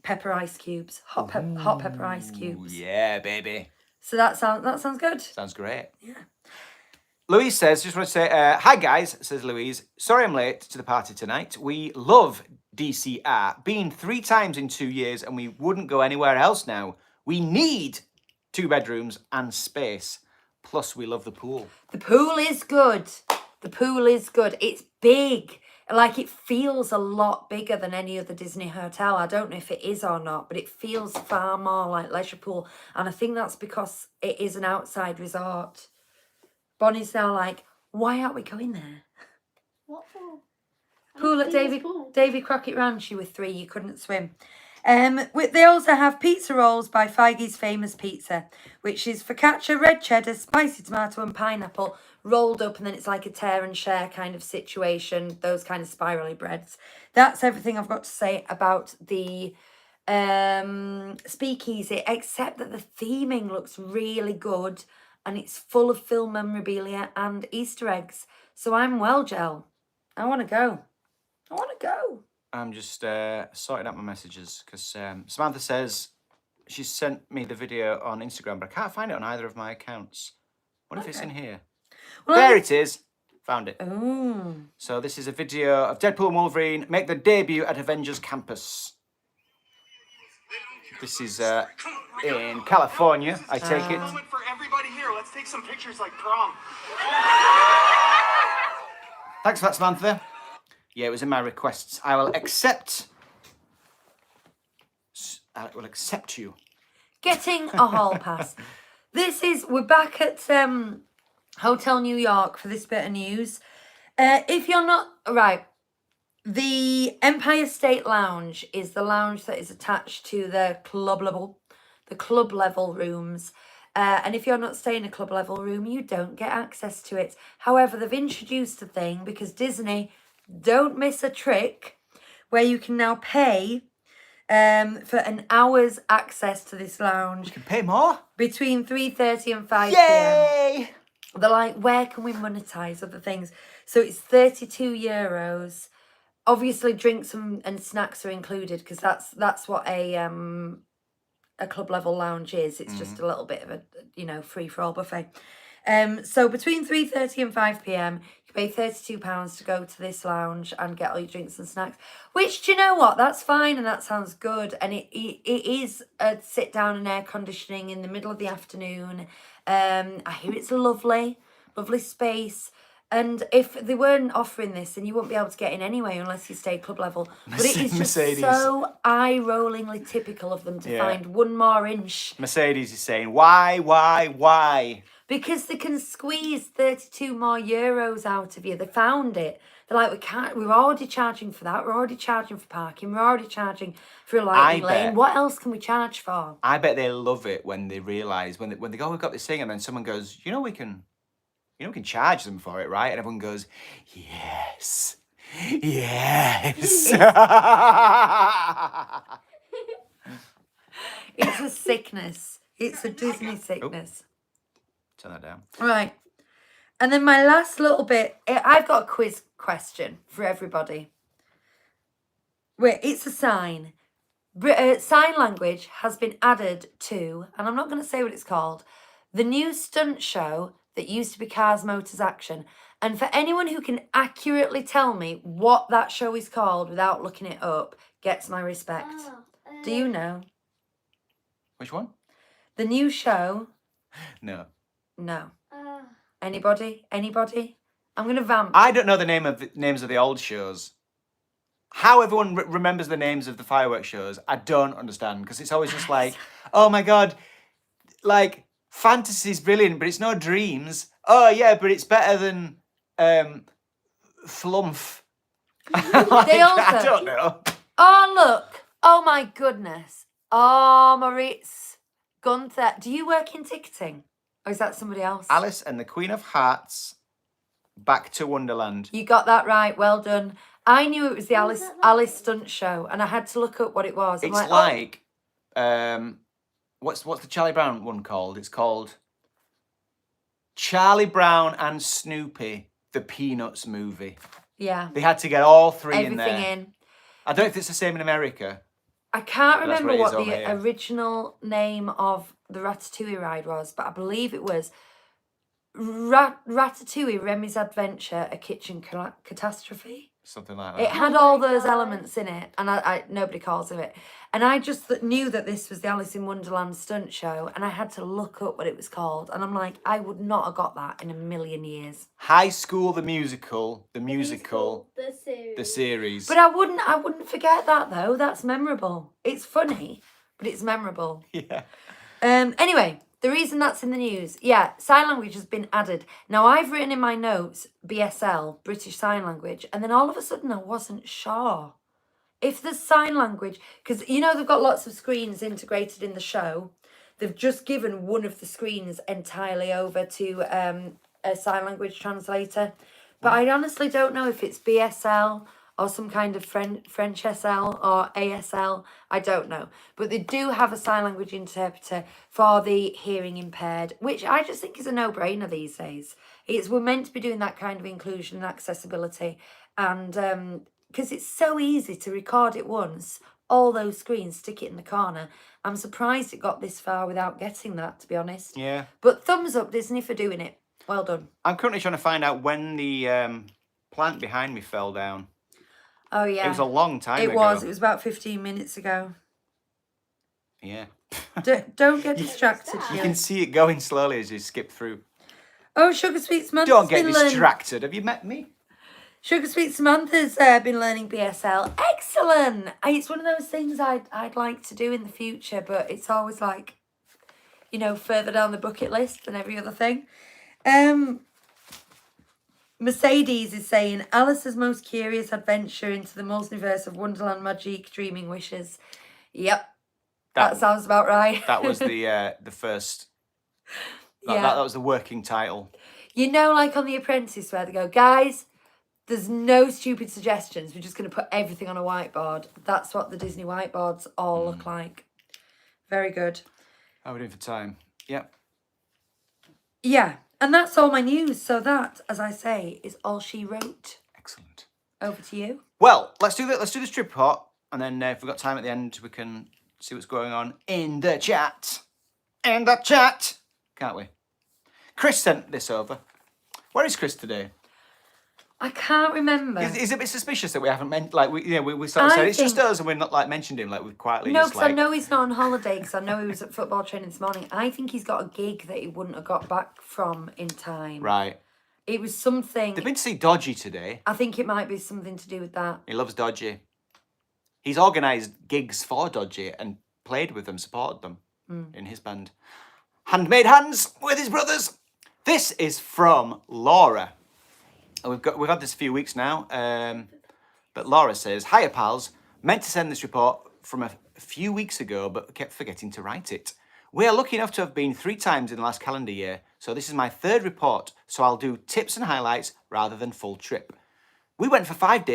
Pepper ice cubes. Hot pepper ice cubes. Yeah, baby. So that sounds good. Sounds great. Yeah. Louise says, just want to say, hi guys, says Louise. Sorry I'm late to the party tonight. We love DCR. Been 3 times in 2 years and we wouldn't go anywhere else now. We need 2 bedrooms and space. Plus we love the pool. The pool is good. The pool is good. It's big. Like, it feels a lot bigger than any other Disney hotel. I don't know if it is or not, but it feels far more like leisure pool. And I think that's because it is an outside resort. Bonnie's now like, why aren't we going there? What for? Pool at Davy Crockett Ranch, you were 3, you couldn't swim. They also have pizza rolls by Feige's Famous Pizza, which is focaccia, red cheddar, spicy tomato and pineapple rolled up, and then it's like a tear and share kind of situation, those kind of spirally breads. That's everything I've got to say about the speakeasy, except that the theming looks really good and it's full of film memorabilia and Easter eggs. So I'm well, Gel. I want to go. I'm just sorting out my messages because Samantha says she sent me the video on Instagram, but I can't find it on either of my accounts. What if it's in here? Well, there it is. Found it. Oh. So this is a video of Deadpool and Wolverine make their debut at Avengers Campus. This is in California, I take it. Moment for everybody here. Let's take some pictures like prom. Thanks for that, Samantha. Yeah, it was in my requests. I will accept you. Getting a hall pass. We're back at Hotel New York for this bit of news. If you're not right, the Empire State Lounge is the lounge that is attached to the club level rooms. And if you're not staying in a club level room, you don't get access to it. However, they've introduced a thing because Disney don't miss a trick where you can now pay for an hour's access to this lounge You can pay more. between 3:30 and 5 p.m. Yay! They're like, where can we monetize other things? So it's €32. Obviously, drinks and snacks are included because that's what a club level lounge is. It's just a little bit of a free for all buffet. So between 3:30 and 5 p.m, you pay £32 to go to this lounge and get all your drinks and snacks. Which, do you know what? That's fine and that sounds good. And it is a sit down and air conditioning in the middle of the afternoon. I hear it's a lovely space. And if they weren't offering this, then you wouldn't be able to get in anyway unless you stay club level. But it is just Mercedes. so eye-rollingly typical of them to find one more inch. Mercedes is saying, why? Because they can squeeze 32 more euros out of you. They found it. They're like, we're already charging for that. We're already charging for parking. We're already charging for a lighting lane. What else can we charge for? I bet they love it when they realise, when they go, we've got this thing, and then someone goes, we can charge them for it, right? And everyone goes, yes. It's a sickness. It's a Disney sickness. Turn that down. Right. And then my last little bit, I've got a quiz question for everybody. Wait, it's a sign. Sign language has been added to, and I'm not going to say what it's called, the new stunt show that used to be Cars, Motors, Action. And for anyone who can accurately tell me what that show is called without looking it up, gets my respect. Do you know? Which one? The new show? No. No. Anybody? I'm going to vamp. I don't know the names of the old shows. How everyone remembers the names of the fireworks shows, I don't understand. Because it's always just like, oh my God, like, fantasy's brilliant, but it's no dreams. Oh yeah, but it's better than Flumph. They also, I don't know. Oh, look. Oh, my goodness. Oh, Maurice. Gunther. Do you work in ticketing? Or is that somebody else? Alice and the Queen of Hearts, Back to Wonderland. You got that right. Well done. I knew it was the Alice stunt show, and I had to look up what it was. It's like what's the Charlie Brown one called? It's called Charlie Brown and Snoopy, the Peanuts movie. Yeah. They had to get all three Everything in there. I don't know if it's the same in America. I can't But that's remember what it what is over the here. original name of the Ratatouille ride was, but I believe it was Ratatouille, Remy's Adventure, A Kitchen Catastrophe. Something like that. It had all those elements in it, and I nobody calls it. And I just knew that this was the Alice in Wonderland stunt show, and I had to look up what it was called. And I'm like, I would not have got that in a million years. High School, the musical, The series. But I wouldn't forget that though. That's memorable. It's funny, but it's memorable. Yeah. Anyway, the reason that's in the news, sign language has been added. Now, I've written in my notes BSL, British Sign Language, and then all of a sudden I wasn't sure. If there's sign language, because they've got lots of screens integrated in the show, they've just given one of the screens entirely over to a sign language translator. But I honestly don't know if it's BSL or some kind of French SL or ASL. I don't know. But they do have a sign language interpreter for the hearing impaired, which I just think is a no-brainer these days. We're meant to be doing that kind of inclusion and accessibility. And because it's so easy to record it once, all those screens, stick it in the corner. I'm surprised it got this far without getting that, to be honest. Yeah. But thumbs up, Disney, for doing it. Well done. I'm currently trying to find out when the plant behind me fell down. Oh, yeah. It was a long time ago. It was about 15 minutes ago. Yeah. Don't get distracted. You can see it going slowly as you skip through. Oh, Sugar Sweet Samantha's Don't get been learning. distracted. Have you met me? Sugar Sweet Samantha's been learning BSL. Excellent. It's one of those things I'd like to do in the future, but it's always like, further down the bucket list than every other thing. Mercedes is saying Alice's most curious adventure into the multiverse of Wonderland Magic Dreaming Wishes. Yep, that sounds about right. That was the first. Yeah. That was the working title. You know, like on The Apprentice, where they go, guys, there's no stupid suggestions. We're just going to put everything on a whiteboard. That's what the Disney whiteboards all look like. Very good. How are we doing for time? Yep. Yeah, and that's all my news. So that, as I say, is all she wrote. Excellent. Over to you. Well, let's do this trip report, and then if we've got time at the end, we can see what's going on in the chat. In the chat, can't we? Chris sent this over. Where is Chris today? I can't remember. He's a bit suspicious that we haven't mentioned. We sort of said it's just us, and we're not mentioned him. We've quietly. No, just, because I know he's not on holiday. Because I know he was at football training this morning. I think he's got a gig that he wouldn't have got back from in time. Right. It was something. They've been to see Dodgy today. I think it might be something to do with that. He loves Dodgy. He's organised gigs for Dodgy and played with them, supported them in his band. Handmade Hands with his brothers. This is from Laura. We've had this a few weeks now, but Laura says, "Hiya pals, meant to send this report from a few weeks ago, but kept forgetting to write it. We are lucky enough to have been 3 times in the last calendar year, so this is my 3rd report, so I'll do tips and highlights rather than full trip. We went for 5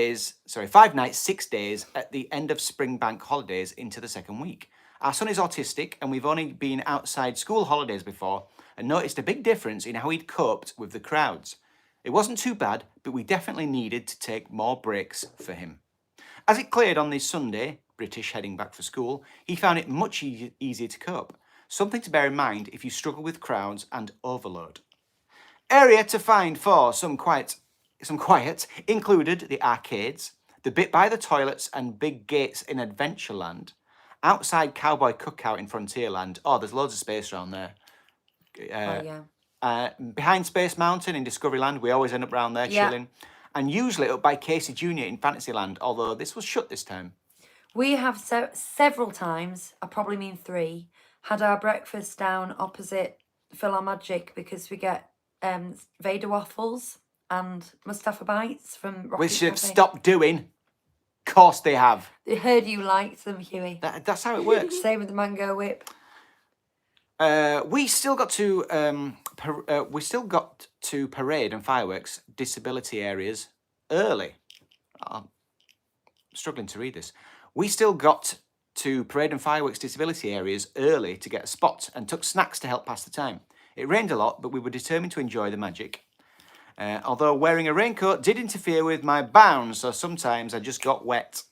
nights, 6 days at the end of spring bank holidays into the 2nd week. Our son is autistic and we've only been outside school holidays before and noticed a big difference in how he'd coped with the crowds. It wasn't too bad, but we definitely needed to take more breaks for him. As it cleared on this Sunday, British heading back for school, he found it much easier to cope. Something to bear in mind if you struggle with crowds and overload. Area to find for some quiet included the arcades, the bit by the toilets and big gates in Adventureland, outside Cowboy Cookout in Frontierland. Oh, there's loads of space around there. Behind Space Mountain in Discoveryland, we always end up around there chilling. And usually up by Casey Jr. in Fantasyland, although this was shut this time. We have several times, I probably mean 3, had our breakfast down opposite Phil Magic because we get Vader waffles and Mustafa bites from Rocket We should Cafe. stop doing. Of course they have. I heard you liked them, Huey. That's how it works. Same with the mango whip. We still got to parade and fireworks disability areas early. I'm struggling to read this. We still got to parade and fireworks disability areas early to get a spot and took snacks to help pass the time. It rained a lot, but we were determined to enjoy the magic. Although wearing a raincoat did interfere with my bounds, so sometimes I just got wet.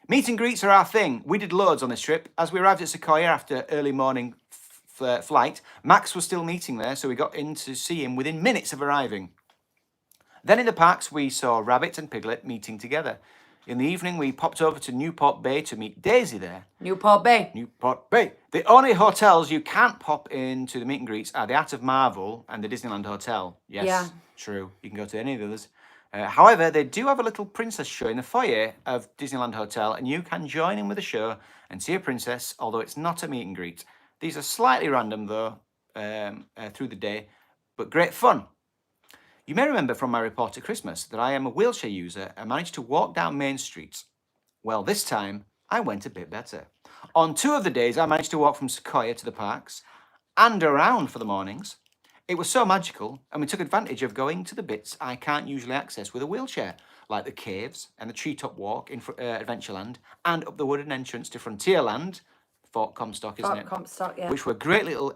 Meet and greets are our thing. We did loads on this trip. As we arrived at Sequoia after early morning flight, Max was still meeting there, so we got in to see him within minutes of arriving. Then in the parks, we saw Rabbit and Piglet meeting together. In the evening, we popped over to Newport Bay to meet Daisy there. Newport Bay. Newport Bay. The only hotels you can't pop into the meet and greets are the Art of Marvel and the Disneyland Hotel. Yes, Yeah. True. You can go to any of the others. However, they do have a little princess show in the foyer of Disneyland Hotel, and you can join in with the show and see a princess, although it's not a meet and greet. These are slightly random, though, through the day, but great fun. You may remember from my report at Christmas that I am a wheelchair user and managed to walk down Main Street. Well, this time, I went a bit better. On 2 of the days, I managed to walk from Sequoia to the parks and around for the mornings. It was so magical, and we took advantage of going to the bits I can't usually access with a wheelchair, like the caves and the treetop walk in Adventureland, and up the wooden entrance to Frontierland, Fort Comstock, isn't it? Fort Comstock, yeah. Which were great little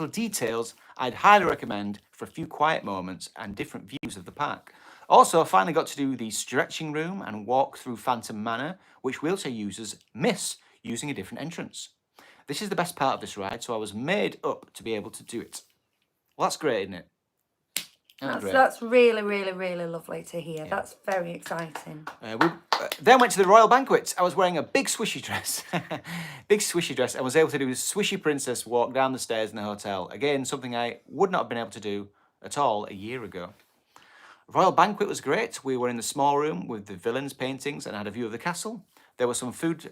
details I'd highly recommend for a few quiet moments and different views of the park. Also, I finally got to do the stretching room and walk through Phantom Manor, which wheelchair users miss using a different entrance. This is the best part of this ride, so I was made up to be able to do it. Well, that's great, isn't it? That's really, really, really lovely to hear. Yeah. That's very exciting. We then went to the Royal Banquet. I was wearing a big swishy dress. And was able to do a swishy princess walk down the stairs in the hotel. Again, something I would not have been able to do at all a year ago. Royal Banquet was great. We were in the small room with the villains' paintings and had a view of the castle. There was some food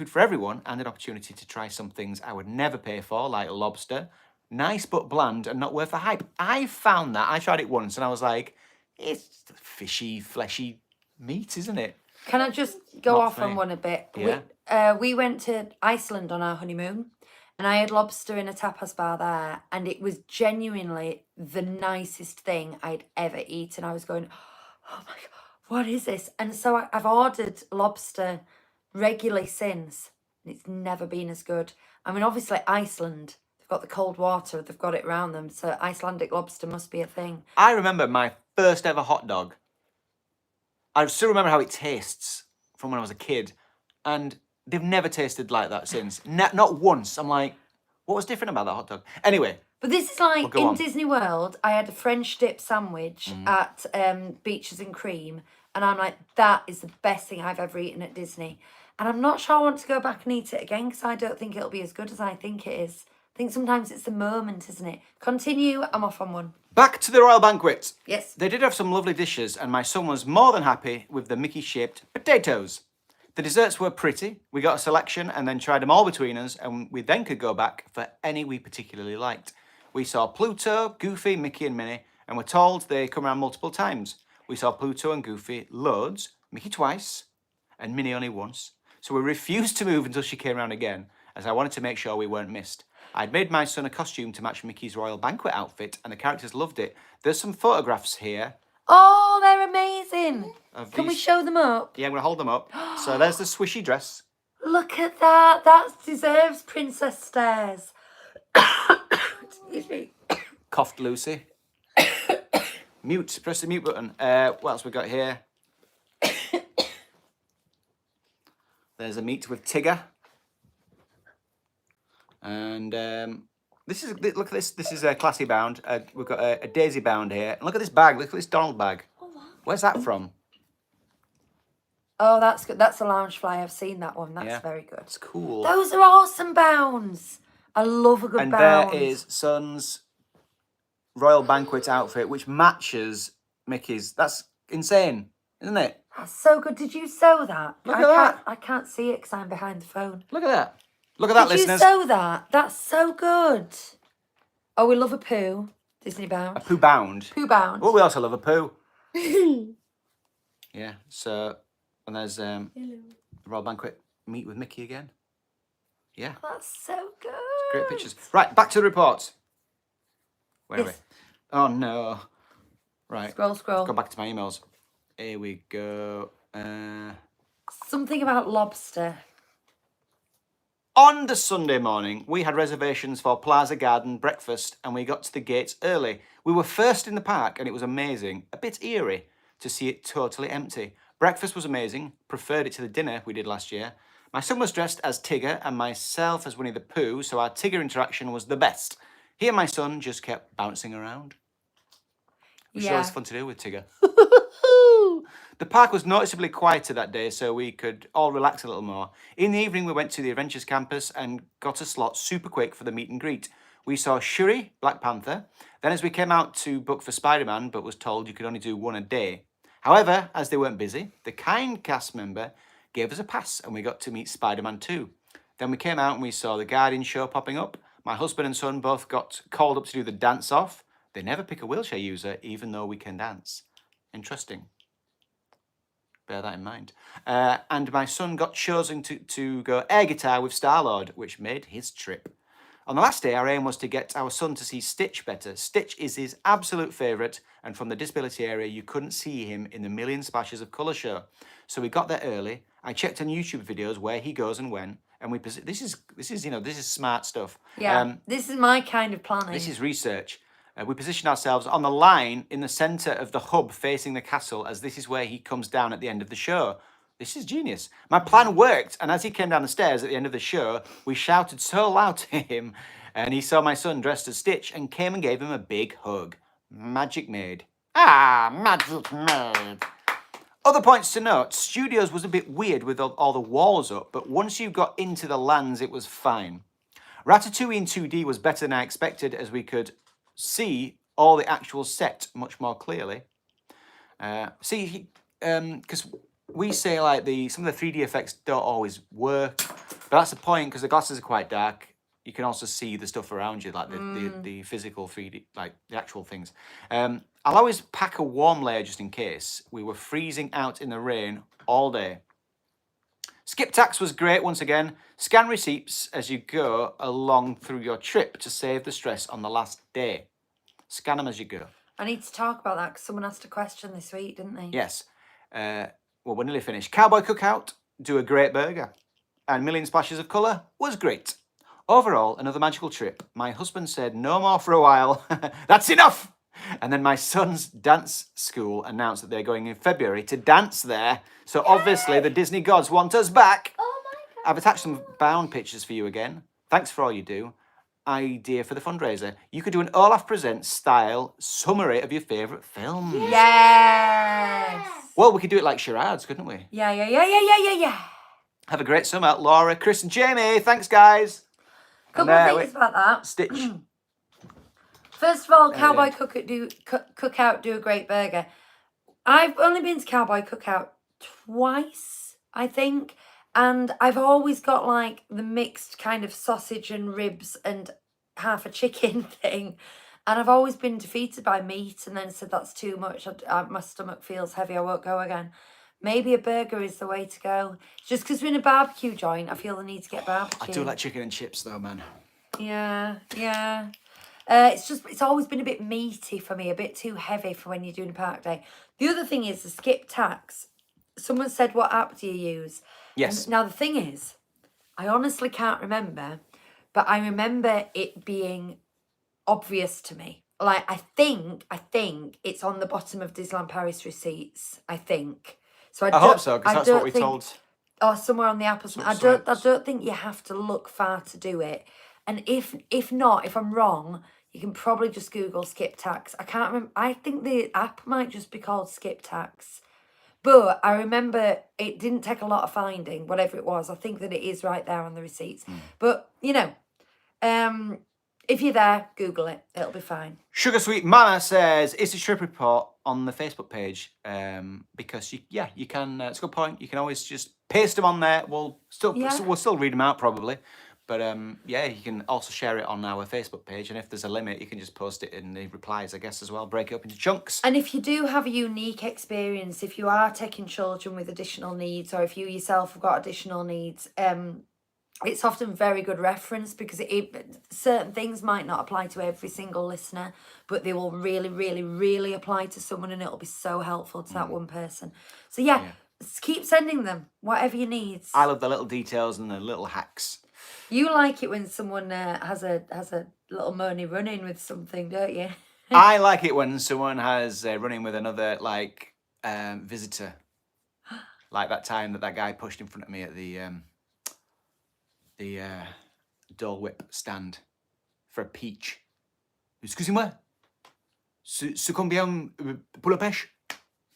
for everyone and an opportunity to try some things I would never pay for, like lobster, Nice but bland and not worth the hype. I found that. I tried it once and I was like, it's fishy, fleshy meat, isn't it? Can I just go Not off for me. on one a bit? Yeah. We went to Iceland on our honeymoon, and I had lobster in a tapas bar there, and it was genuinely the nicest thing I'd ever eaten. I was going, oh my God, what is this? And so I've ordered lobster regularly since, and it's never been as good. I mean, obviously, Iceland, they've got the cold water, they've got it around them, so Icelandic lobster must be a thing. I remember my first ever hot dog. I still remember how it tastes from when I was a kid, and they've never tasted like that since. Not once. I'm like, what was different about that hot dog? Anyway. But this is like, go in on. Disney World, I had a French dip sandwich at Beaches and Cream, and I'm like, that is the best thing I've ever eaten at Disney. And I'm not sure I want to go back and eat it again, because I don't think it'll be as good as I think it is. I think sometimes it's the moment, isn't it? Continue, I'm off on one. Back to the Royal Banquet. Yes. They did have some lovely dishes, and my son was more than happy with the Mickey-shaped potatoes. The desserts were pretty. We got a selection and then tried them all between us, and we then could go back for any we particularly liked. We saw Pluto, Goofy, Mickey and Minnie, and were told they come around multiple times. We saw Pluto and Goofy loads, Mickey twice, and Minnie only once. So we refused to move until she came around again, as I wanted to make sure we weren't missed. I'd made my son a costume to match Mickey's Royal Banquet outfit, and the characters loved it. There's some photographs here. Oh, they're amazing. Can we these- show them up? Yeah, I'm going to hold them up. So there's the swishy dress. Look at that. That deserves princess stairs. Excuse me. Coughed Lucy. Mute. Press the mute button. What else we got here? There's a meet with Tigger. And this is, look at this. This is a classy bound. We've got a daisy bound here. And look at this bag. Look at this Donald bag. Where's that from? Oh, that's good. That's a lounge fly. I've seen that one. That's Yeah. very good. It's cool. Those are awesome bounds. I love a good And bound. there is Son's Royal Banquet outfit, which matches Mickey's. That's insane, isn't it? That's so good. Did you sew that? Look I at that. I can't see it because I'm behind the phone. Look at that. Look at that, Did listeners. you sew that? That's so good. Oh, we love a poo. Disney bound. A poo bound. Poo bound. Oh, we also love a poo. Yeah, so, and there's the Royal Banquet meet with Mickey again. Yeah, That's so good. great pictures. Right, back to the reports. Where are we? Yes. Oh, no. Right, Scroll. go back to my emails. Here we go. Something about lobster. On the Sunday morning, we had reservations for Plaza Garden breakfast and we got to the gates early. We were first in the park and it was amazing, a bit eerie to see it totally empty. Breakfast was amazing, preferred it to the dinner we did last year. My son was dressed as Tigger and myself as Winnie the Pooh, so our Tigger interaction was the best. He and my son just kept bouncing around. Which is always fun to do with Tigger. The park was noticeably quieter that day, so we could all relax a little more. In the evening, we went to the Adventures Campus and got a slot super quick for the meet and greet. We saw Shuri, Black Panther. Then as we came out to book for Spider-Man, but was told you could only do one a day. However, as they weren't busy, the kind cast member gave us a pass and we got to meet Spider-Man 2. Then we came out and we saw the Guardian show popping up. My husband and son both got called up to do the dance-off. They never pick a wheelchair user, even though we can dance. Interesting. Bear that in mind. And my son got chosen to go air guitar with Star-Lord, which made his trip. On the last day, our aim was to get our son to see Stitch better. Stitch is his absolute favourite, and from the disability area, you couldn't see him in the million splashes of colour show. So we got there early. I checked on YouTube videos where he goes and when, and this is smart stuff. Yeah, this is my kind of planning. This is research. We positioned ourselves on the line in the centre of the hub facing the castle, as this is where he comes down at the end of the show. This is genius. My plan worked, and as he came down the stairs at the end of the show, we shouted so loud to him, and he saw my son dressed as Stitch and came and gave him a big hug. Magic made. Ah, magic made. Other points to note, Studios was a bit weird with all the walls up, but once you got into the lands, it was fine. Ratatouille in 2D was better than I expected, as we could see all the actual set much more clearly. Because we say like some of the 3D effects don't always work, but that's the point, because the glasses are quite dark. you can also see the stuff around you, like the physical 3D, like the actual things. I'll always pack a warm layer just in case. We were freezing out in the rain all day. Skip tax was great once again. Scan receipts as you go along through your trip to save the stress on the last day. Scan them as you go. I need to talk about that because someone asked a question this week, didn't they? Yes. Well, we're nearly finished. Cowboy Cookout, do a great burger. And Million Splashes of Colour was great. Overall, another magical trip. My husband said no more for a while. That's enough! And then my son's dance school announced that they're going in February to dance there. So obviously the Disney gods want us back. Oh my God. I've attached some bound pictures for you again. Thanks for all you do. Idea for the fundraiser. You could do an Olaf Presents style summary of your favourite films. Yes. Well, we could do it like charades, couldn't we? Yeah. Have a great summer. Laura, Chris and Jamie. Thanks, guys. Couple of things about that. Stitch. First of all, Cowboy Cookout do a great burger. I've only been to Cowboy Cookout twice, I think. And I've always got like the mixed kind of sausage and ribs and half a chicken thing. And I've always been defeated by meat and then said that's too much. My stomach feels heavy. I won't go again. Maybe a burger is the way to go. Just because we're in a barbecue joint, I feel the need to get barbecue. I do like chicken and chips though, man. Yeah. It's always been a bit meaty for me, a bit too heavy for when you're doing a park day. The other thing is the skip tax. Someone said, what app do you use? Yes. And now the thing is, I honestly can't remember, but I remember it being obvious to me. Like, I think it's on the bottom of Disneyland Paris receipts, I think. So I hope so, because that's what we told. Or somewhere on the app or something. I don't think you have to look far to do it. And if not, if I'm wrong, you can probably just Google skip tax. I can't remember. I think the app might just be called skip tax. But I remember it didn't take a lot of finding, whatever it was. I think that it is right there on the receipts. But, you know, if you're there, Google it. It'll be fine. Sugar Sweet Mama says, it's a trip report on the Facebook page. Because, you can, it's a good point. You can always just paste them on there. We'll still read them out probably. But, you can also share it on our Facebook page. And if there's a limit, you can just post it in the replies, I guess, as well. Break it up into chunks. And if you do have a unique experience, if you are taking children with additional needs, or if you yourself have got additional needs, it's often very good reference because certain things might not apply to every single listener, but they will really, really, really apply to someone and it'll be so helpful to that one person. So, keep sending them, whatever you need. I love the little details and the little hacks. You like it when someone has a little money run-in with something, don't you? I like it when someone has run-in with another visitor, like that time that guy pushed in front of me at the Dole Whip stand for a peach. Excusez-moi, c'est combien pour la pêche?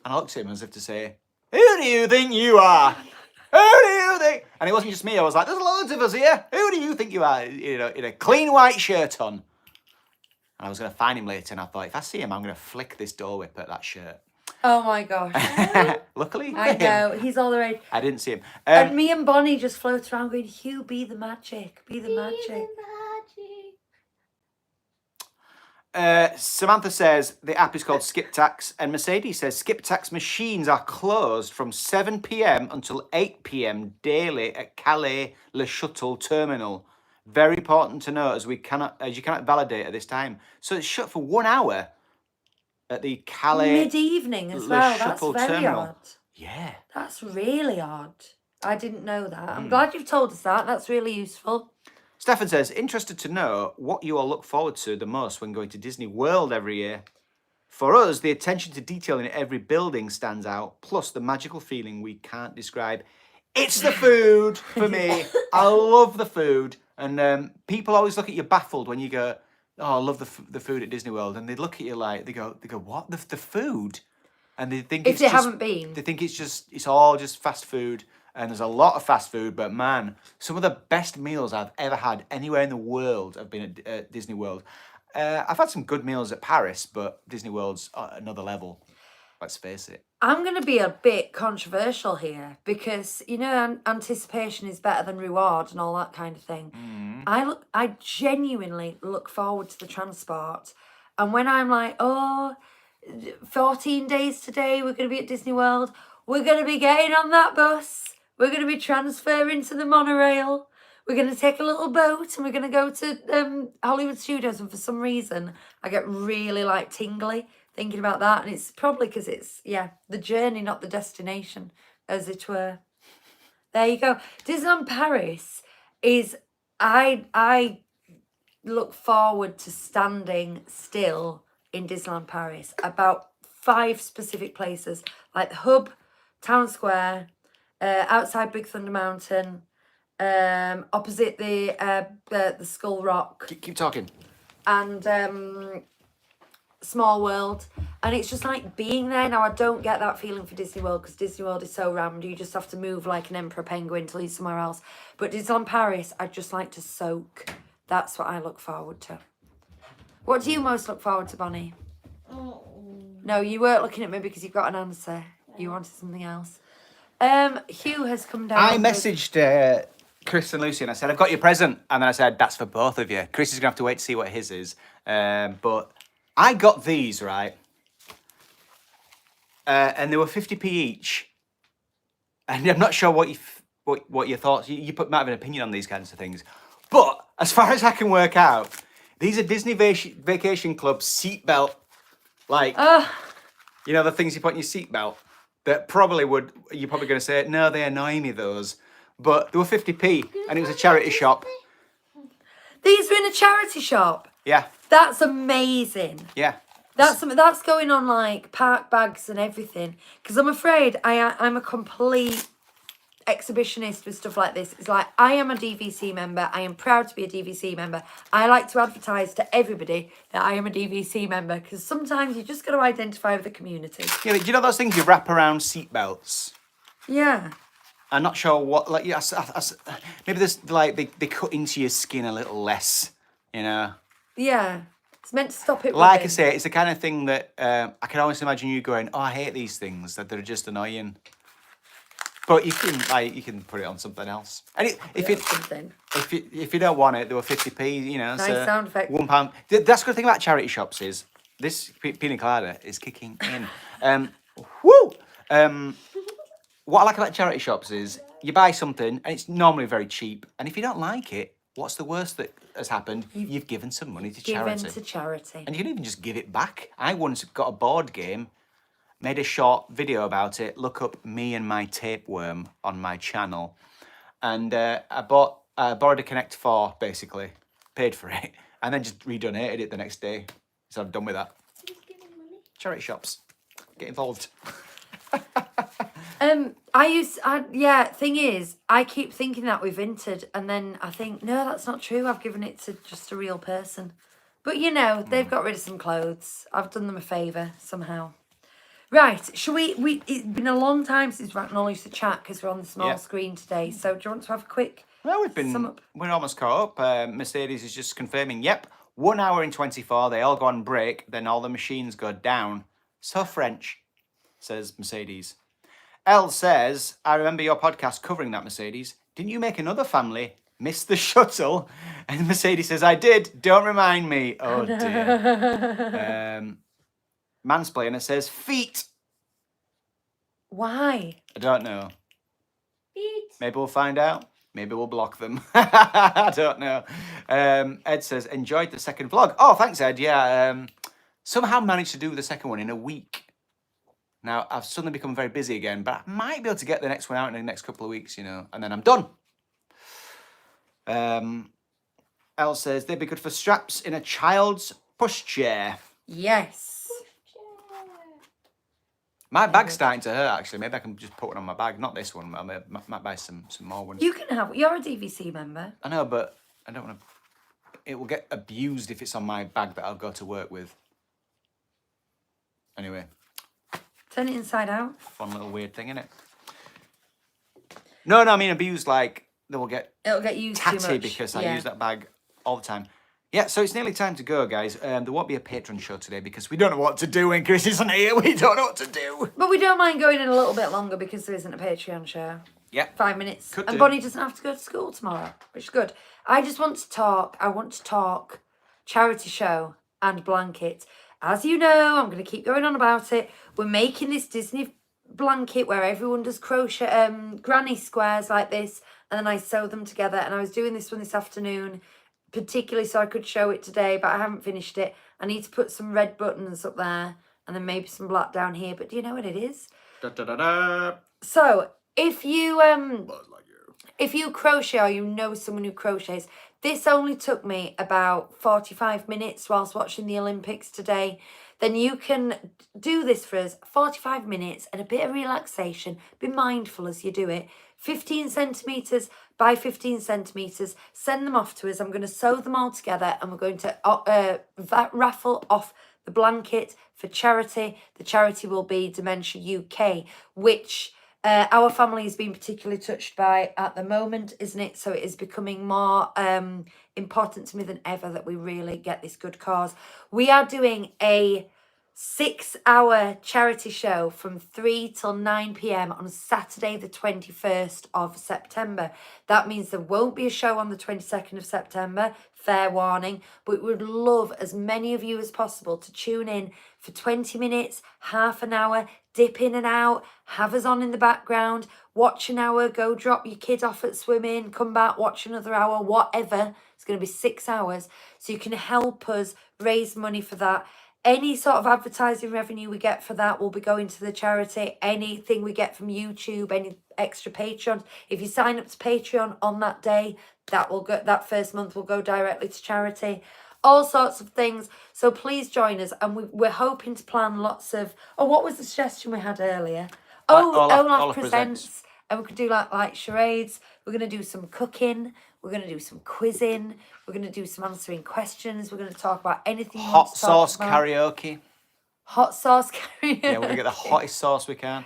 And I looked at him as if to say, who do you think you are? Who do you think? And it wasn't just me. I was like, there's loads of us here. Who do you think you are? You know, in a clean white shirt on. And I was going to find him later, and I thought, if I see him, I'm going to flick this Dole Whip at that shirt. Oh my gosh. Luckily, I know, he's all the right. I didn't see him. And me and Bonnie just float around going, Hugh, be the magic, be the magic. Samantha says the app is called Skip Tax, and Mercedes says Skip Tax machines are closed from 7 p.m. until 8 p.m. daily at Calais Le Shuttle Terminal. Very important to know as you cannot validate at this time. So it's shut for 1 hour at the Calais mid-evening as Le well. Shuttle That's very Terminal. odd. Yeah. That's really odd. I didn't know that. I'm glad you've told us that. That's really useful. Stefan says, interested to know what you all look forward to the most when going to Disney World every year. For us, the attention to detail in every building stands out, plus the magical feeling we can't describe. It's the food for me. I love the food. And people always look at you baffled when you go, oh, I love the food at Disney World. And they look at you like, they go, what? The food? And they think if they haven't been. They think it's all just fast food. And there's a lot of fast food, but man, some of the best meals I've ever had anywhere in the world have been at Disney World. I've had some good meals at Paris, but Disney World's another level. Let's face it. I'm going to be a bit controversial here because, you know, anticipation is better than reward and all that kind of thing. I genuinely look forward to the transport. And when I'm like, 14 days today, we're going to be at Disney World. We're going to be getting on that bus. We're going to be transferring to the monorail. We're going to take a little boat and we're going to go to Hollywood Studios. And for some reason, I get really like tingly thinking about that. And it's probably because it's, the journey, not the destination, as it were. There you go. Disneyland Paris is, I look forward to standing still in Disneyland Paris about 5 specific places, like the Hub, Town Square, outside Big Thunder Mountain, opposite the Skull Rock. Keep talking. And Small World. And it's just like being there. Now, I don't get that feeling for Disney World because Disney World is so rammed. You just have to move like an emperor penguin till you're somewhere else. But Disneyland Paris, I'd just like to soak. That's what I look forward to. What do you most look forward to, Bonnie? No, you weren't looking at me because you've got an answer. You wanted something else. Hugh has come down. I messaged Chris and Lucy and I said, I've got your present. And then I said, that's for both of you. Chris is going to have to wait to see what his is. But I got these, right? And they were 50p each. And I'm not sure what your thoughts. You might have an opinion on these kinds of things. But as far as I can work out, these are Disney Vacation Club seatbelt, like, you know, the things you put in your seatbelt that you're probably going to say, no, they annoy me, those. But they were 50p and it was a charity shop. These were in a charity shop? Yeah. That's amazing. Yeah. That's going on like park bags and everything. Because I'm afraid I'm a complete exhibitionist with stuff like this. It's like, I am a DVC member. I am proud to be a DVC member. I like to advertise to everybody that I am a DVC member because sometimes you just got to identify with the community. Yeah, do you know those things you wrap around seatbelts? Yeah. I'm not sure what, like, maybe there's like they cut into your skin a little less, you know? Yeah. It's meant to stop it. Like I say, it's the kind of thing that I can always imagine you going, oh, I hate these things, that they're just annoying. But you can put it on something else. And if you don't want it, they were 50p, you know. Nice so sound effect. £1. That's the good thing about charity shops is this pina colada is kicking in. Woo! What I like about charity shops is you buy something and it's normally very cheap. And if you don't like it, what's the worst that has happened? You've given some money to charity. Given to charity. And you can even just give it back. I once got a board game, made a short video about it. Look up me and my tapeworm on my channel. And I borrowed a Connect 4, basically. Paid for it. And then just redonated it the next day. So I'm done with that. Charity shops. Get involved. Thing is, I keep thinking that we've vinted, and then I think, no, that's not true. I've given it to just a real person. But, you know, they've got rid of some clothes. I've done them a favour somehow. Right, shall we it's been a long time since we've acknowledged the chat because we're on the small screen today. So do you want to have a quick Well, we're almost caught up. Mercedes is just confirming, yep, 1 hour and 24, they all go on break, then all the machines go down. So French, says Mercedes. Elle says, I remember your podcast covering that, Mercedes. Didn't you make another family miss the shuttle? And Mercedes says, I did. Don't remind me. Oh, dear. Mansplainer says, feet. Why? I don't know. Feet. Maybe we'll find out. Maybe we'll block them. I don't know. Ed says, enjoyed the second vlog. Oh, thanks, Ed. Yeah. Somehow managed to do the second one in a week. Now, I've suddenly become very busy again, but I might be able to get the next one out in the next couple of weeks, you know, and then I'm done. Elle says, they'd be good for straps in a child's pushchair. Yes. My bag's starting to hurt, actually. Maybe I can just put one on my bag. Not this one. I might buy some more ones. You can have... You're a DVC member. I know, but I don't want to... It will get abused if it's on my bag that I'll go to work with. Anyway. Turn it inside out. Fun little weird thing, innit? No, I mean abused like... It'll get used too tatty much. because I use that bag all the time. Yeah, so it's nearly time to go, guys. There won't be a Patreon show today because we don't know what to do when Chris isn't here. We don't know what to do. But we don't mind going in a little bit longer because there isn't a Patreon show. Yeah. 5 minutes. Could And do. Bonnie doesn't have to go to school tomorrow, which is good. I just want to talk. I want to talk charity show and blanket. As you know, I'm going to keep going on about it. We're making this Disney blanket where everyone does crochet granny squares like this, and then I sew them together. And I was doing this one this afternoon, particularly so I could show it today, but I haven't finished it. I need to put some red buttons up there and then maybe some black down here. But do you know what it is? Da, da, da, da. So if you crochet or you know someone who crochets, this only took me about 45 minutes whilst watching the Olympics today. Then you can do this for us, 45 minutes and a bit of relaxation. Be mindful as you do it. 15 centimetres by 15 centimetres. Send them off to us. I'm going to sew them all together and we're going to raffle off the blanket for charity. The charity will be Dementia UK, which our family has been particularly touched by at the moment, isn't it? So it is becoming more important to me than ever that we really get this good cause. We are doing a 6-hour charity show from 3 till 9 p.m. on Saturday the 21st of September. That means there won't be a show on the 22nd of September, fair warning, but we would love as many of you as possible to tune in for 20 minutes, half an hour, dip in and out, have us on in the background, watch an hour, go drop your kid off at swimming, come back, watch another hour, whatever. It's going to be 6 hours. So you can help us raise money for that. Any sort of advertising revenue we get for that will be going to the charity. Anything we get from YouTube, any extra Patreon. If you sign up to Patreon on that day, that will go. That first month will go directly to charity. All sorts of things. So please join us. And we're hoping to plan lots of. Oh, what was the suggestion we had earlier? Oh, Olaf presents. And we could do like charades. We're going to do some cooking. We're going to do some quizzing. We're going to do some answering questions. We're going to talk about anything you want Hot to talk sauce about. karaoke. Hot sauce karaoke. Yeah, we're going to get the hottest sauce we can.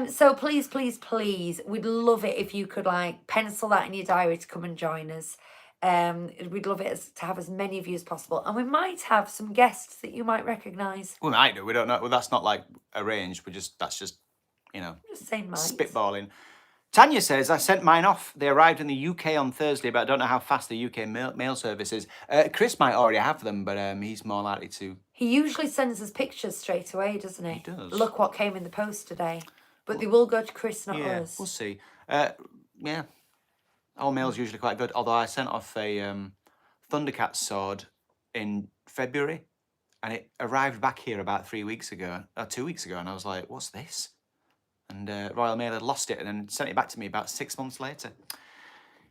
So please, please, please, we'd love it if you could like pencil that in your diary to come and join us. We'd love it to have as many of you as possible. And we might have some guests that you might recognise. We might do. We don't know. Well, that's not like arranged. That's just, Just saying might. spitballing. Tanya says, I sent mine off. They arrived in the UK on Thursday, but I don't know how fast the UK mail service is. Chris might already have them, but he's more likely to. He usually sends us pictures straight away, doesn't he? He does. Look what came in the post today. But they will go to Chris, not us. We'll see. Yeah. Our mail's usually quite good, although I sent off a Thundercat sword in February, and it arrived back here about 2 weeks ago, and I was like, what's this? And Royal Mail had lost it and then sent it back to me about 6 months later.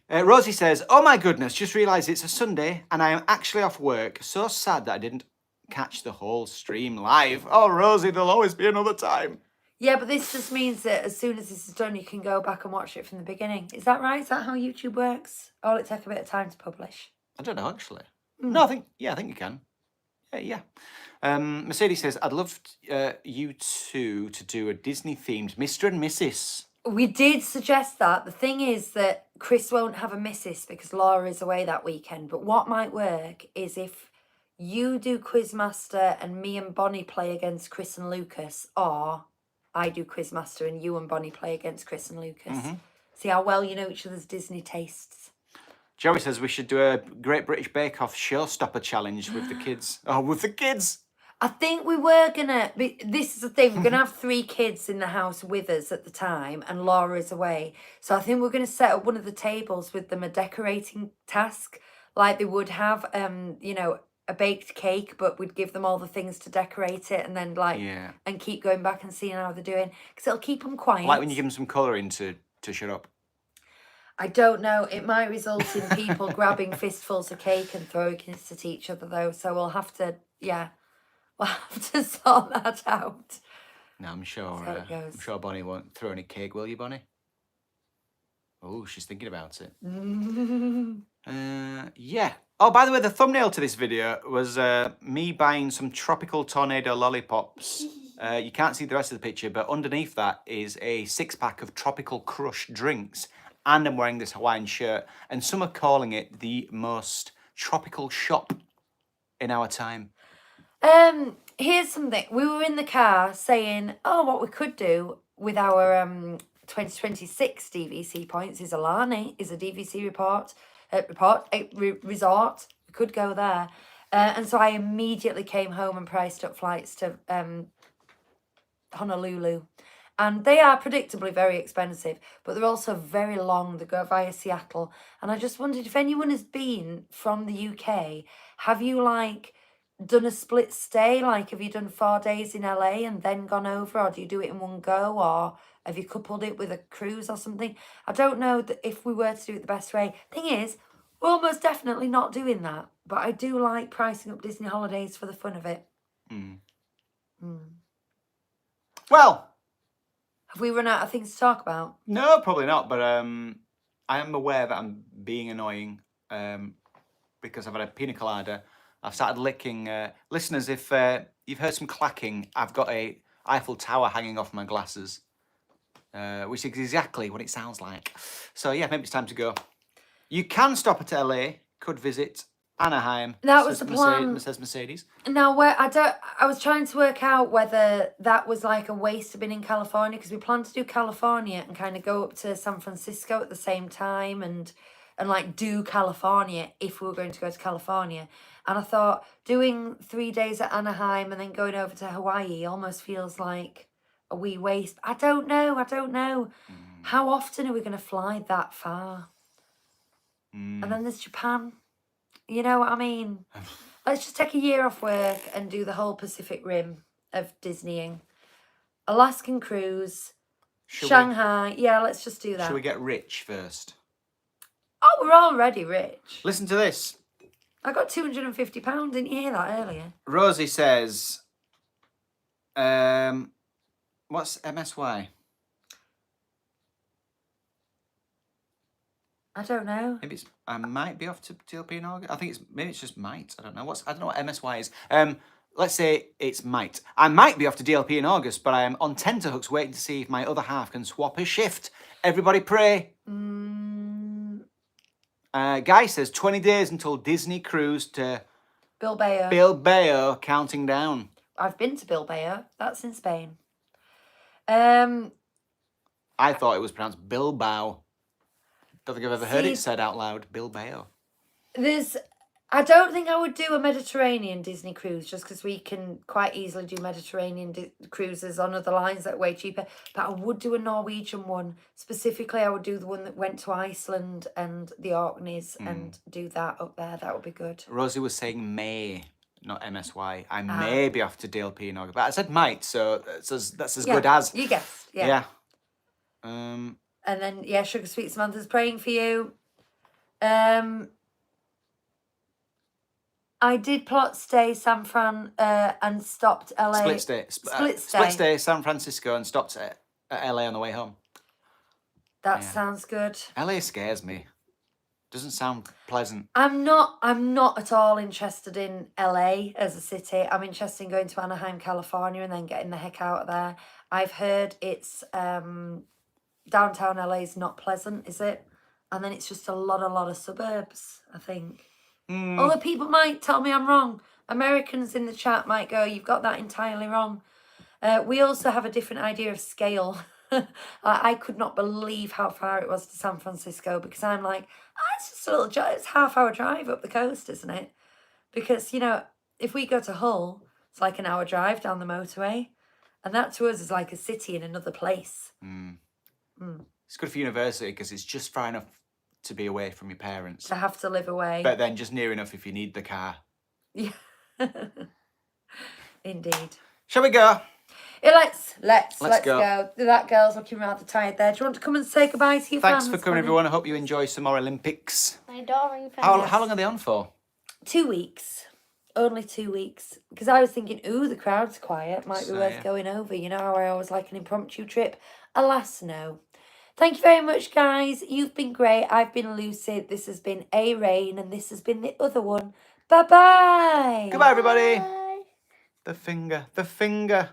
Rosie says, oh my goodness, just realised it's a Sunday and I am actually off work. So sad that I didn't catch the whole stream live. Oh, Rosie, there'll always be another time. Yeah, but this just means that as soon as this is done, you can go back and watch it from the beginning. Is that right? Is that how YouTube works? Or will it take a bit of time to publish? I don't know, actually. No, I think you can. Yeah. Mercedes says, I'd love you two to do a Disney-themed Mr. and Mrs. We did suggest that. The thing is that Chris won't have a Mrs. because Laura is away that weekend. But what might work is if you do Quizmaster and me and Bonnie play against Chris and Lucas, or I do Quizmaster and you and Bonnie play against Chris and Lucas. Mm-hmm. See how well you know each other's Disney tastes. Joey says we should do a Great British Bake Off showstopper challenge with the kids. Oh, with the kids! I think we were gonna. This is the thing. We're gonna have 3 kids in the house with us at the time, and Laura is away. So I think we're gonna set up one of the tables with them a decorating task, like they would have. A baked cake, but we'd give them all the things to decorate it, and then and keep going back and seeing how they're doing, because it'll keep them quiet. Like when you give them some colouring to shut up. I don't know. It might result in people grabbing fistfuls of cake and throwing it at each other, though. So we'll have to, we'll have to sort that out. No, I'm sure. That's how it goes. I'm sure Bonnie won't throw any cake, will you, Bonnie? Oh, she's thinking about it. Yeah. Oh, by the way, the thumbnail to this video was me buying some tropical tornado lollipops. You can't see the rest of the picture, but underneath that is a 6-pack of Tropical Crush drinks. And I'm wearing this Hawaiian shirt. And some are calling it the most tropical shop in our time? Here's something. We were in the car saying, oh, what we could do with our 2026 DVC points is Alani, is a DVC resort. We could go there. And so I immediately came home and priced up flights to Honolulu. And they are predictably very expensive, but they're also very long. They go via Seattle. And I just wondered if anyone has been from the UK, have you like done a split stay? Like, have you done 4 days in LA and then gone over, or do you do it in one go, or have you coupled it with a cruise or something? I don't know that if we were to do it the best way. Thing is, we're almost definitely not doing that, but I do like pricing up Disney holidays for the fun of it. Well, have we run out of things to talk about? no, probably not. But I am aware that I'm being annoying because I've had a pina colada. I've started licking. Listeners, if you've heard some clacking, I've got a Eiffel Tower hanging off my glasses, which is exactly what it sounds like. So yeah, maybe it's time to go. You can stop at LA. Could visit Anaheim. That was the plan. Says Mercedes. Now, I was trying to work out whether that was like a waste of being in California, because we planned to do California and kind of go up to San Francisco at the same time and like do California if we were going to go to California. And I thought doing 3 days at Anaheim and then going over to Hawaii almost feels like a wee waste. I don't know. How often are we going to fly that far? And then there's Japan. You know what I mean? Let's just take a year off work and do the whole Pacific Rim of Disneying. Alaskan cruise, Shanghai. Yeah, let's just do that. Should we get rich first? Oh, we're already rich. Listen to this. I got £250. Didn't you hear that earlier? Rosie says, what's MSY? I don't know. Maybe it's, I might be off to DLP in August. I think maybe it's just might. I don't know. I don't know what MSY is. Let's say it's might. I might be off to DLP in August, but I am on tenterhooks waiting to see if my other half can swap a shift. Everybody pray. Guy says 20 days until Disney cruise to Bilbao, counting down. I've been to Bilbao. That's in Spain. I thought it was pronounced Bilbao. Don't think I've ever heard it said out loud. Bilbao. I don't think I would do a Mediterranean Disney cruise just because we can quite easily do Mediterranean cruises on other lines that are way cheaper. But I would do a Norwegian one. Specifically, I would do the one that went to Iceland and the Orkneys and do that up there. That would be good. Rosie was saying may, not MSY. I may be off to DLP in August. But I said might, so that's as good as. You guessed, yeah. And then, Sugar Sweet Samantha's praying for you. I did plot stay San Fran and stopped LA. Split stay. Split stay San Francisco and stopped at LA on the way home. That sounds good. LA scares me. Doesn't sound pleasant. I'm not at all interested in LA as a city. I'm interested in going to Anaheim, California, and then getting the heck out of there. I've heard it's downtown LA is not pleasant, is it? And then it's just a lot of suburbs, I think. Although people might tell me I'm wrong. Americans in the chat might go, you've got that entirely wrong. We also have a different idea of scale. I could not believe how far it was to San Francisco, because I'm like, it's just a little it's half-hour drive up the coast, isn't it? Because, if we go to Hull, it's like an hour drive down the motorway. And that to us is like a city in another place. It's good for university because it's just far enough to be away from your parents. To have to live away. But then just near enough if you need the car. Yeah. Indeed. Shall we go? Yeah, let's go. That girl's looking rather tired there. Do you want to come and say goodbye to your fans? Thanks for coming, everyone. I hope you enjoy some more Olympics. My adoring fans. How long are they on for? 2 weeks. Only 2 weeks. Because I was thinking, the crowd's quiet. Might be worth going over. You know how I always like an impromptu trip? Alas, no. Thank you very much, guys. You've been great. I've been Lucy. This has been A Rain, and this has been the other one. Bye-bye. Goodbye, everybody. Bye. The finger.